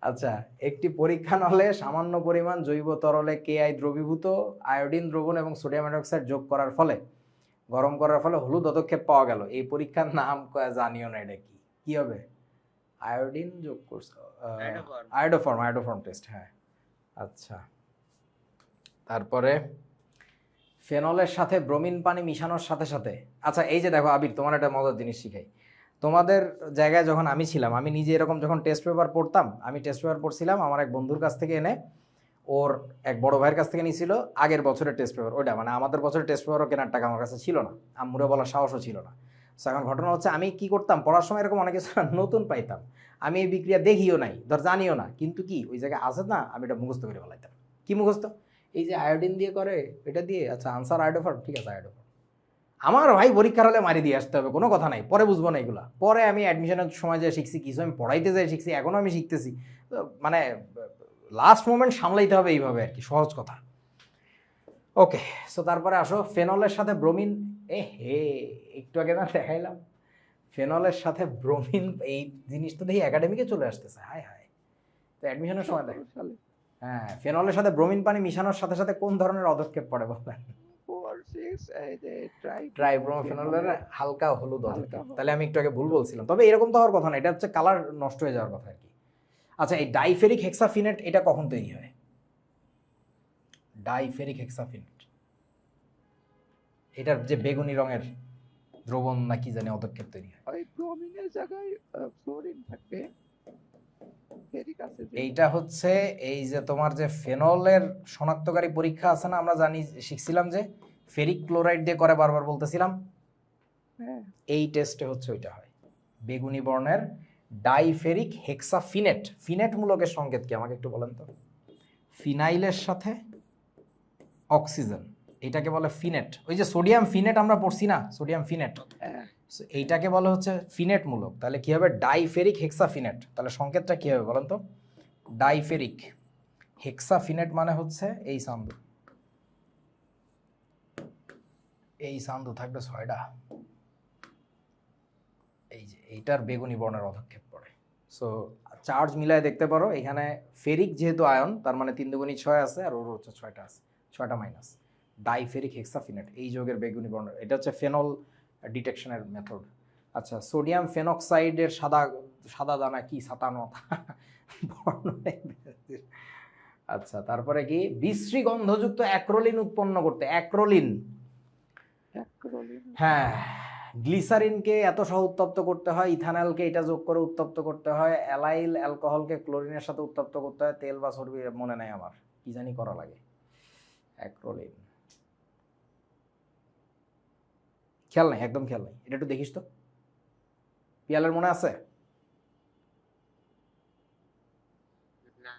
আচ্ছা, একটি পরীক্ষা হলে সামান্য পরিমাণ জৈব তরলে কেআই দ্রবীভূত আয়োডিন দ্রবণ এবং সোডিয়াম হাইড্রোক্সাইড যোগ করার ফলে, গরম করার ফলে হলুদ পদক্ষেপ পাওয়া গেল। এই পরীক্ষার নাম জানিও না, এটা কি কি হবে? আয়োডিন যোগ করছে, আয়োডোফর্ম টেস্ট, হ্যাঁ। আচ্ছা, তারপরে ফেনলের সাথে ব্রোমিন পানি মিশানোর সাথে সাথে, আচ্ছা এই যে দেখো আবির, তোমার একটা মজার জিনিস শিখাই। তোমাদের জায়গায় যখন আমি ছিলাম, আমি নিজে এরকম যখন টেস্ট পেপার পড়তাম, আমি টেস্ট পেপার পড়ছিলাম আমার এক বন্ধুর কাছ থেকে এনে, ওর এক বড় ভাইয়ের কাছ থেকে নিয়েছিল আগের বছরের টেস্ট পেপার, ওইটা মানে আমাদের বছরের টেস্ট পেপারও কেনার টাকা আমার কাছে ছিল না, আম্মুরে বলার সাহসও ছিল না। সো এখন ঘটনা হচ্ছে, আমি কি করতাম পড়ার সময়, এরকম অনেক কিছু নতুন পাইতাম, আমি এই বিক্রিয়া দেখিও নাই, ধর জানিও না, কিন্তু কি ওই জায়গায় আছে না, আমি এটা মুখস্থ করে ফেলাইতাম। কি মুখস্থ? এই যে আয়োডিন দিয়ে করে, এটা দিয়ে, আচ্ছা আনসার আয়োডোফর্ম, ঠিক আছে আয়োডোফর্ম। আমার ভাই পরীক্ষার হলে মারি দিয়ে আসতে হবে, কোনো কথা নাই, পরে বুঝবো না এগুলা, পরে আমি অ্যাডমিশনের সময় যে শিখছি, কিছু আমি পড়াইতে যাই শিখছি, এখনও আমি শিখতেছি, তো মানে লাস্ট মোমেন্ট সামলাইতে হবে এইভাবে আর কি, সহজ কথা। ওকে, সো তারপরে আসো ফেনলের সাথে ব্রোমিন, একটু আগে না দেখাইলাম, ফেনলের সাথে ব্রোমিন, এই জিনিস তো দেখি একাডেমিকে চলে আসতেছে, হায় হায়। তো অ্যাডমিশনের সময় দেখ, হ্যাঁ, ফেনলের সাথে ব্রোমিন পানি মিশানোর সাথে সাথে কোন ধরনের পদক্ষেপ পড়ে বলেন? ট্রাইব্রোমোফেনলের হালকা হলুদ পদক্ষেপ। তাহলে আমি একটু আগে ভুল বলছিলাম, তবে এরকম তো হওয়ার কথা না, এটা হচ্ছে কালার নষ্ট হয়ে যাওয়ার কথা আর কি। আচ্ছা, এই ডাইফেরিক হেক্সাফিনেট এটা কখন তৈরি হয়? ডাইফেরিক হেক্সাফিনেট, এটার যে বেগুনি রঙের দ্রবণ না কি জানি অদক্ষেপ তৈরি হয়। ওই ব্রোমিনের জায়গায় ফ্লোরিন থাকবে, ফেরিক আছে যে। এইটা হচ্ছে এই যে তোমার যে ফেনলের শনাক্তকারী পরীক্ষা আছে না, আমরা জানি শিখছিলাম যে ফেরিক ক্লোরাইড দিয়ে করে, বারবার বলতেছিলাম। হ্যাঁ এই টেস্টে হচ্ছে ওইটা হয়, বেগুনি বর্ণের ডাইফেরিক হেক্সাফিনেট। ফিনেট মূলকের সংকেত কি আমাকে একটু বলেন তো? ফিনাইলের সাথে অক্সিজেন, এটাকে বলে ফিনেট। ওই যে সোডিয়াম ফিনেট আমরা পড়ছি না, সোডিয়াম ফিনেট, হ্যাঁ So এইটাকে বলা হচ্ছে ফিনেট মূলক। তাহলে কি হবে? ডাইফেরিক হেক্সাফিনেট। তাহলে সংকেতটা কি হবে বলেন তো? ডাইফেরিক হেক্সাফিনেট মানে হচ্ছে এই সান্দু, এই সান্দু থাকবে 6টা, এই যে এইটার বেগুনি বর্ণের অধক্ষেপ পড়ে। সো চার্জ মিলায় দেখতে পারো, এখানে ফেরিক যেহেতু আয়ন, তার মানে 3 দুগুণী 6 আছে, আর ওর হচ্ছে 6টা আছে, 6টা মাইনাস। ডাইফেরিক হেক্সাফিনেট এই যৌগের বেগুনি বর্ণ, এটা হচ্ছে ফেনল ডিটেকশনের মেথড। আচ্ছা, সোডিয়াম ফেনক্সাইডের সাদা সাদা দানা কি সাতানো বর্ণ। আচ্ছা, তারপরে কি? বিশ্রী গন্ধযুক্ত অ্যাক্রোলিন উৎপন্ন করতে, অ্যাক্রোলিন, অ্যাক্রোলিন। হ্যাঁ, গ্লিসারিনকে এত সহ উত্তপ্ত করতে হয়, ইথানলকে এটা যোগ করে উত্তপ্ত করতে হয়, অ্যালাইল অ্যালকোহলকে ক্লোরিনের সাথে উত্তপ্ত করতে হয়, তেল বা চর্বি মনে নাই আমার, কি জানি করা লাগে। অ্যাক্রোলিন খেয়াল নাই, একদম খেয়াল নাই, এটা একটু দেখিস তো, পিয়ালের মনে আছে? না।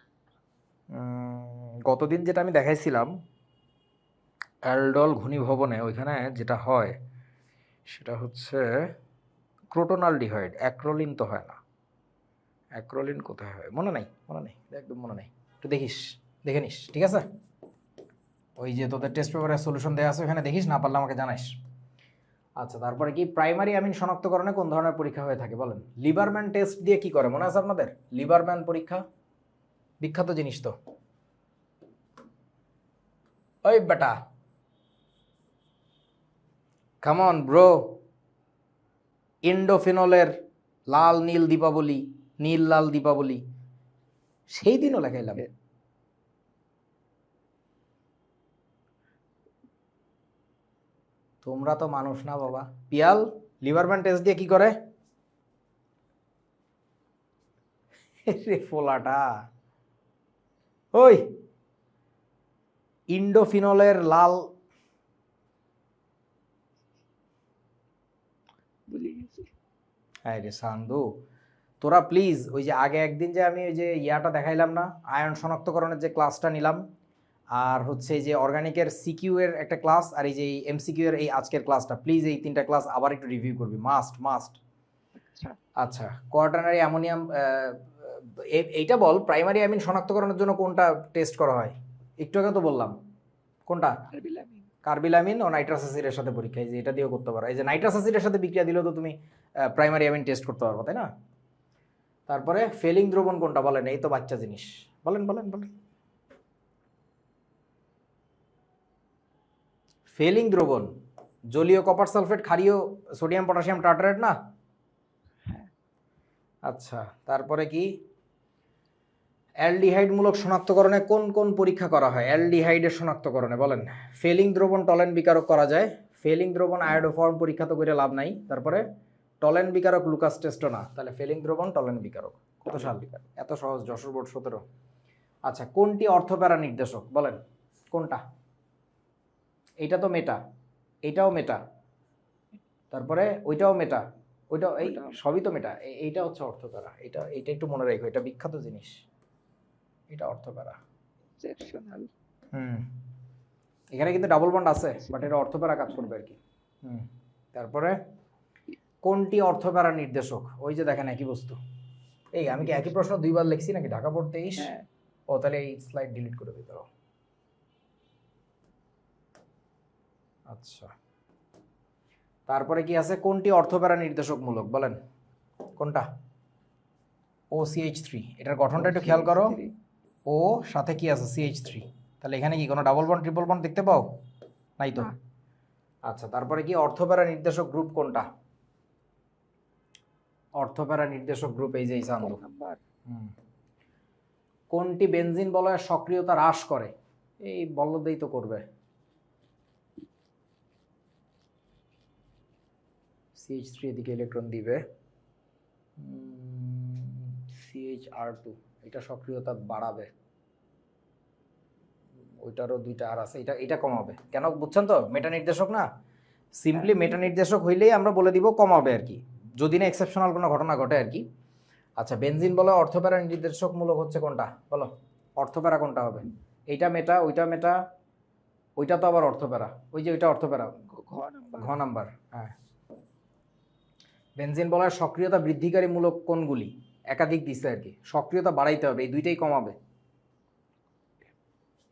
গতদিন যেটা আমি দেখাইছিলাম অ্যালডল ঘনীভবনে, ওইখানে যেটা হয় সেটা হচ্ছে ক্রোটোনালডিহাইড, অ্যাক্রোলিন তো হয় না। অ্যাক্রোলিন কোথায় হয় মনে নাই, মনে নেই, একদম মনে নেই, একটু দেখিস, দেখে নিস, ঠিক আছে? ওই যে তোদের টেস্ট পেপারের সলিউশন দেওয়া আছে ওখানে দেখিস, না পারলে আমাকে জানাইস। আচ্ছা, তারপরে কি? প্রাইমারি অ্যামিন শনাক্তকরণে কোন ধরনের পরীক্ষা হয়ে থাকে বলেন? লিবারম্যান টেস্ট দিয়ে কি করে মনে আছে আপনাদের? লিবারম্যান পরীক্ষা বিখ্যাত জিনিস তো। ওই বেটা, কাম অন ব্রো, ইন্ডোফিনলের লাল নীল দীপাবলি, নীল লাল দীপাবলি, সেই দিনও লেখাইলাম। তোমরা তো মানুষ না বাবা। পিয়াল, লিভারম্যান টেস্ট দিয়ে কি করে? রে ফোলাটা, ওই ইন্ডোফিনলের লাল, ভুলে গেছি। হ্যাঁ রে সান্দু, তোরা প্লিজ ওই যে আগে একদিন যে আমি ওই যে ইয়াটা দেখাইলাম না, আয়ন শনাক্তকরণের যে ক্লাসটা নিলাম, আর হচ্ছে এই যে অর্গানিকের সিকিউ এর একটা ক্লাস, আর এই যে এমসিকিউ এর এই আজকের ক্লাসটা, প্লিজ এই 3টা ক্লাস আবার একটু রিভিউ করবি, মাস্ট মাস্ট। আচ্ছা আচ্ছা, কোয়াটারনারি অ্যামোনিয়াম, এইটা বল, প্রাইমারি অ্যামিন শনাক্তকরণের জন্য কোনটা টেস্ট করা হয়? একটু আগে তো বললাম, কোনটা? কার্বিলামিন। কার্বিলামিন ও নাইট্রাস অ্যাসিডের সাথে পরীক্ষা, এই যে এটা দিয়েও করতে পারো। এই যে নাইট্রাস অ্যাসিডের সাথে বিক্রিয়া দিলেও তো তুমি প্রাইমারি অ্যামিন টেস্ট করতে পারবো, তাই না? তারপরে ফেলিং দ্রবণ কোনটা বলেন? এই তো বাচ্চা জিনিস, বলেন বলেন বলেন। ফেলিং দ্রবণ জলীয় কপার সালফেট, ক্ষারীয় সোডিয়াম পটাশিয়াম টার্টারেট না? হ্যাঁ আচ্ছা, তারপরে কি? অ্যালডিহাইড মূলক শনাক্তকরণে কোন কোন পরীক্ষা করা হয়? অ্যালডিহাইডের শনাক্তকরণে বলেন। ফেলিং দ্রবণ টলেন বিকারক করা যায়, ফেলিং দ্রবণ আয়োডোফর্ম পরীক্ষা তো করে লাভ নাই। তারপরে টলেন বিকারক লুকাস টেস্টও না, তাহলে ফেলিং দ্রবণ টলেন বিকারক। কত সাল? এত সহজ, যশোর বোর্ড 17। আচ্ছা, কোনটি অর্থপ্যারা নির্দেশক বলেন? কোনটা? এইটা তো মেটা, এইটাও মেটা, তারপরে ওইটাও মেটা, ওইটাও, এই সবই তো মেটা, এইটা হচ্ছে অর্থপ্যারা। এটা এইটা একটু মনে রাখো, এটা বিখ্যাত জিনিস, এটা অর্থপ্যারা। সেকশনাল। এখানে কিন্তু ডাবল বন্ড আছে, বাট এটা অর্থপ্যারা কাজ করবে আর কি। তারপরে কোনটি অর্থপ্যারা নির্দেশক? ওই যে দেখেন একই বস্তু। এই আমি কি একই প্রশ্ন 2বার লিখছি নাকি? ঢাকা বোর্ড 23। হ্যাঁ ও তাহলে এই স্লাইড ডিলিট করে দিতে হবে। আচ্ছা, তারপরে কি আছে? কোনটি অর্থপ্যারা নির্দেশকমূলক বলেন? কোনটা? OCH3। এটার গঠনটা একটু খেয়াল করো, ও সাথে কি আছে? CH3। তাহলে এখানে কি কোনো ডাবল বন্ড ট্রিপল বন্ড দেখতে পাও? নাই তো। না। আচ্ছা, তারপরে কি অর্থপ্যারা নির্দেশক গ্রুপ কোনটা? অর্থপ্যারা নির্দেশক গ্রুপ এই যে এই সান্দু। নাম্বার। কোনটি বেনজিন বলয়ের সক্রিয়তা হ্রাস করে? এই বলদেই তো করবে। CH3 এদিকে ইলেকট্রন দিবে, CHR2 এটা সক্রিয়তা বাড়াবে, ওইটারও দুইটা আর আছে, এটা কমাবে। কেন বুঝছেন তো, মেটা নির্দেশক না, সিম্পলি মেটা নির্দেশক হইলেই আমরা বলে দিব কমাবে আর কি, যদি না এক্সেপশনাল কোনো ঘটনা ঘটে আর কি। আচ্ছা, বেনজিন বলো অর্থপ্যারা নির্দেশকমূলক হচ্ছে কোনটা বলো, অর্থপ্যারা কোনটা হবে? এইটা মেটা, ওইটা মেটা, ওইটা তো আবার অর্থপ্যারা, ওই যে ওইটা অর্থপ্যারা, ঘ নাম্বার। হ্যাঁ, বেনজিন বলার সক্রিয়তা বৃদ্ধিকারী মূলক কোনগুলি, একাধিক দিচ্ছে আর কি, সক্রিয়তা বাড়াইতে হবে, এই দুইটাই কমাবে।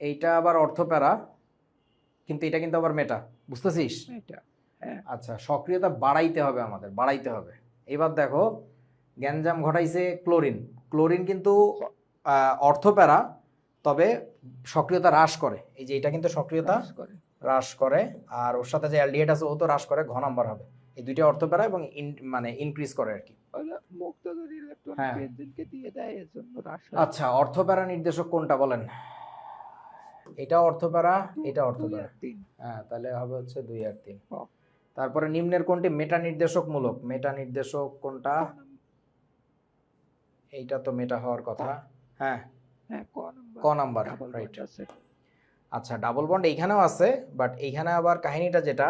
এইটা আবার অর্থপ্যারা, কিন্তু এটা কিন্তু আবার মেটা, বুঝতেছিস? আচ্ছা, সক্রিয়তা বাড়াইতে হবে আমাদের, বাড়াইতে হবে। এবার দেখো, গ্যাঞ্জাম ঘটাইছে ক্লোরিন, ক্লোরিন কিন্তু অর্থপ্যারা, তবে সক্রিয়তা হ্রাস করে, এই যে এটা কিন্তু সক্রিয়তা হ্রাস করে, আর ওর সাথে যে অ্যালডিহাইড আছে ও তো হ্রাস করে, ঘ নাম্বার হবে। এই দুইটা অর্থপ্যারা এবং মানে ইনক্রিজ করে আর কি। হ্যাঁ, আচ্ছা, অর্থপ্যারা নির্দেশক কোনটা বলেন? এটা অর্থপ্যারা, এটা অর্থপ্যারা। হ্যাঁ, তাহলে হবে হচ্ছে 2 আর 3। তারপরে নিম্নের কোনটি মেটা নির্দেশক মূলক, মেটা নির্দেশক কোনটা? এইটা তো মেটা হওয়ার কথা। হ্যাঁ, ক নাম্বার, রাইট। আচ্ছা, ডাবল বন্ড এইখানেও আছে, বাট এইখানে আবার কাহিনীটা যেটা,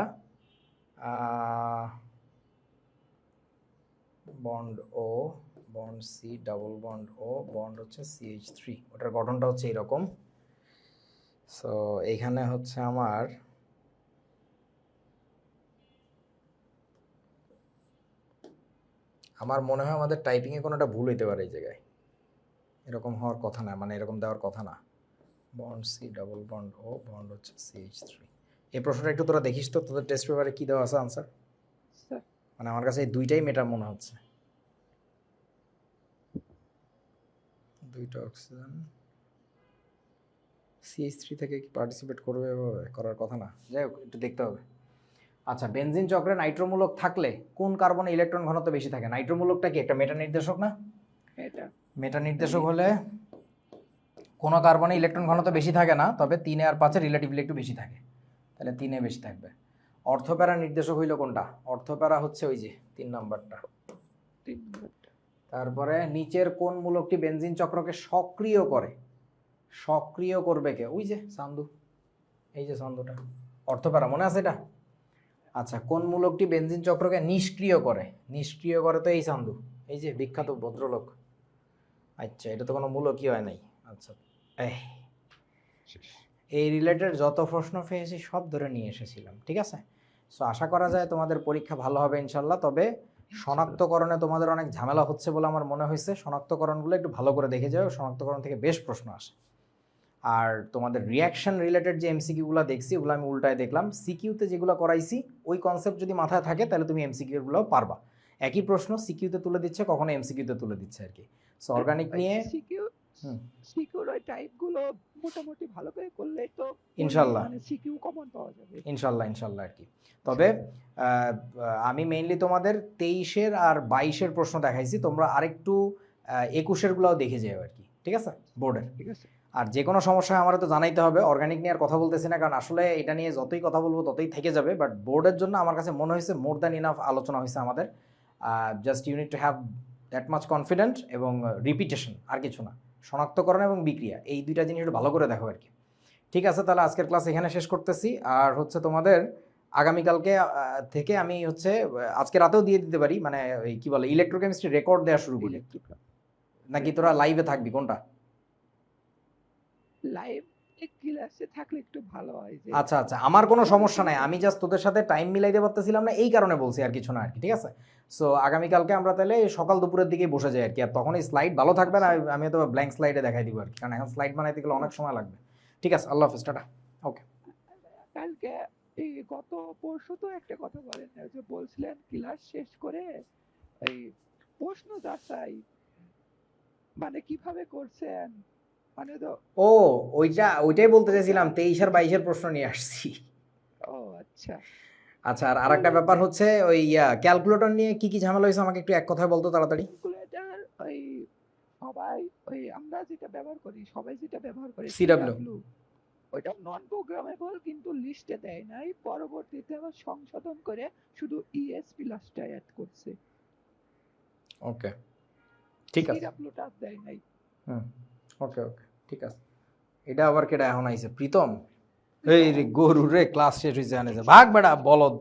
বন্ড ও, বন্ড সি, ডাবল বন্ড ও, বন্ড হচ্ছে CH3, ওটার গঠনটা হচ্ছে এইরকম। সো এইখানে হচ্ছে আমার মনে হয় আমাদের টাইপিংয়ে কোনোটা ভুল হইতে পারে এই জায়গায়, এরকম হওয়ার কথা না, মানে এরকম দেওয়ার কথা না। বন্ড সি, ডাবল বন্ড ও, বন্ড হচ্ছে CH3। এই প্রশ্নটা একটু তোরা দেখিস তো, তোদের টেস্ট পেপারে কি দেওয়া আছে আনসার? মানে আমার কাছে এই দুইটাই মেটা মনে হচ্ছে, দুইটা অক্সিজেন। CH3 থেকে কি পার্টিসিপেট করবে, করার কথা না, যাই হোক একটু দেখতে হবে। আচ্ছা, বেনজিন চক্রে নাইট্রোমূলক থাকলে কোন কার্বনে ইলেকট্রন ঘনত্ব বেশি থাকে? নাইট্রোমূলকটা কি একটা মেটা নির্দেশক না? মেটা নির্দেশক হলে কোনো কার্বনে ইলেকট্রন ঘনত্ব বেশি থাকে না, তবে 3 আর 5 রিলেটিভলি একটু বেশি থাকে, তাহলে 3 বেশি থাকবে। অর্থপ্যারা নির্দেশক হইল কোনটা? অর্থপ্যারা হচ্ছে ওই যে 3 নাম্বারটা। তারপরে নিচের কোন মূলকটি বেনজিন চক্রকে সক্রিয় করে? সক্রিয় করবে কে? ওই যে সান্দু, এই যে সান্দুটা, অর্থপ্যারা, মনে আছে এটা? আচ্ছা, কোন মূলকটি বেনজিন চক্রকে নিষ্ক্রিয় করে? নিষ্ক্রিয় করে তো এই সান্দু, এই যে বিখ্যাত ভদ্রলোক। আচ্ছা, এটা তো কোনো মূলকই হয় নাই। আচ্ছা, এই রিলেটেড যত প্রশ্ন পেয়েছি সব ধরে নিয়ে এসেছিলাম, ঠিক আছে? সো আশা করা যায় তোমাদের পরীক্ষা ভালো হবে ইনশাল্লাহ। তবে শনাক্তকরণে তোমাদের অনেক ঝামেলা হচ্ছে বলে আমার মনে হয়েছে, শনাক্তকরণগুলো একটু ভালো করে দেখে যাও, শনাক্তকরণ থেকে বেশ প্রশ্ন আসে। আর তোমাদের রিয়াকশন রিলেটেড যে এমসিকিউগুলো দেখছি ওগুলো আমি উল্টায় দেখলাম, সিকিউতে যেগুলো করাইছি ওই কনসেপ্ট যদি মাথায় থাকে তাহলে তুমি এমসিকিউগুলো পারবা। একই প্রশ্ন সিকিউতে তুলে দিচ্ছে, কখনো এমসিকিউতে তুলে দিচ্ছে আর কি। সো অর্গানিক নিয়ে সিকিউর ওই টাইপগুলো মোটামুটি ভালো করে করলেই তো ইনশাআল্লাহ, মানে সিকিউ কমন পাওয়া যাবে ইনশাআল্লাহ আর কি। তবে আমি মেইনলি তোমাদের 23-এর আর 22-এর প্রশ্ন দেখাইছি, তোমরা আরেকটু 21-এরগুলোও দেখে যাও আর কি, ঠিক আছে, বোর্ডের। ঠিক আছে। আর যে কোনো সমস্যা আমার তো জানাইতে হবে। অর্গানিক নিয়ে আর কথা বলতেছি না, কারণ আসলে এটা নিয়ে যতই কথা বলবো ততই থেকে যাবে, বাট বোর্ডের জন্য আমার কাছে মনে হয়েছে মোর দ্যান ইনাফ আলোচনা হয়েছে আমাদের। Just you need to have that much confident এবং রিপিটেশন, আর কিছু না। শনাক্তকরণ এবং বিক্রিয়া, এই দুইটা জিনিস একটু ভালো করে দেখো আর কি। ঠিক আছে, তাহলে আজকের ক্লাস এখানে শেষ করতেছি। আর হচ্ছে তোমাদের আগামীকালকে থেকে আমি হচ্ছে আজকে রাতেও দিয়ে দিতে পারি, মানে ওই কি বলে ইলেকট্রোকেমিস্ট্রি রেকর্ড দেওয়া শুরু করি, নাকি তোরা লাইভে থাকবি, কোনটা? লাইভ ক্লাসে থাকলে একটু ভালো হয়। আচ্ছা আচ্ছা, আমার কোনো সমস্যা নাই, আমি জাস্ট তোদের সাথে টাইম মিলাইতে পারতেছিলাম না, এই কারণে বলছি, আর কিছু না আর কি, ঠিক আছে? সো আগামীকালকে আমরা তাহলে সকাল দুপুরের দিকেই বসে যাই আর কি। আর তখন এই স্লাইড ভালো থাকবে না, আমি তো ব্ল্যাঙ্ক স্লাইডে দেখাই দিব আর কি, কারণ এখন স্লাইড বানাইতে গেলে অনেক সময় লাগবে। ঠিক আছে, আল্লাহ হাফেজ, টাটা। ওকে। কালকে এই গত পরশু তো একটা কথা বলেন, যে বলছিলেন ক্লাস শেষ করে এই প্রশ্ন যাচাই মানে কিভাবে করছেন, মানে তো ও ওইটাই বলতে চাইছিলাম, 23 আর 22-এর প্রশ্ন নিয়ে আসছি। ও আচ্ছা আচ্ছা, আর আরেকটা ব্যাপার হচ্ছে ওই ক্যালকুলেটর নিয়ে কি কি ঝামেলা হয়েছে আমাকে একটু এক কথায় বলতো তাড়াতাড়ি। ক্যালকুলেটর ওই সবাই ওই আমরা যেটা ব্যবহার করি, সবাই যেটা ব্যবহার করে CW। ওইটা নন প্রোগ্রামেবল, কিন্তু লিস্টে দেয় নাই, পরবর্তীতে আবার সংশোধন করে শুধু ইএস প্লাসটা অ্যাড করছে, ওকে, ঠিক আছে। আপলোড দেয় নাই। হুম, ওকে ওকে, ঠিক আছে। এটা আবার কেডা এখন আইছে? প্রীতম। এই রে গরু রে, ক্লাস শেষ হয়েছে, আনে ভাগ বেড়া বলদ।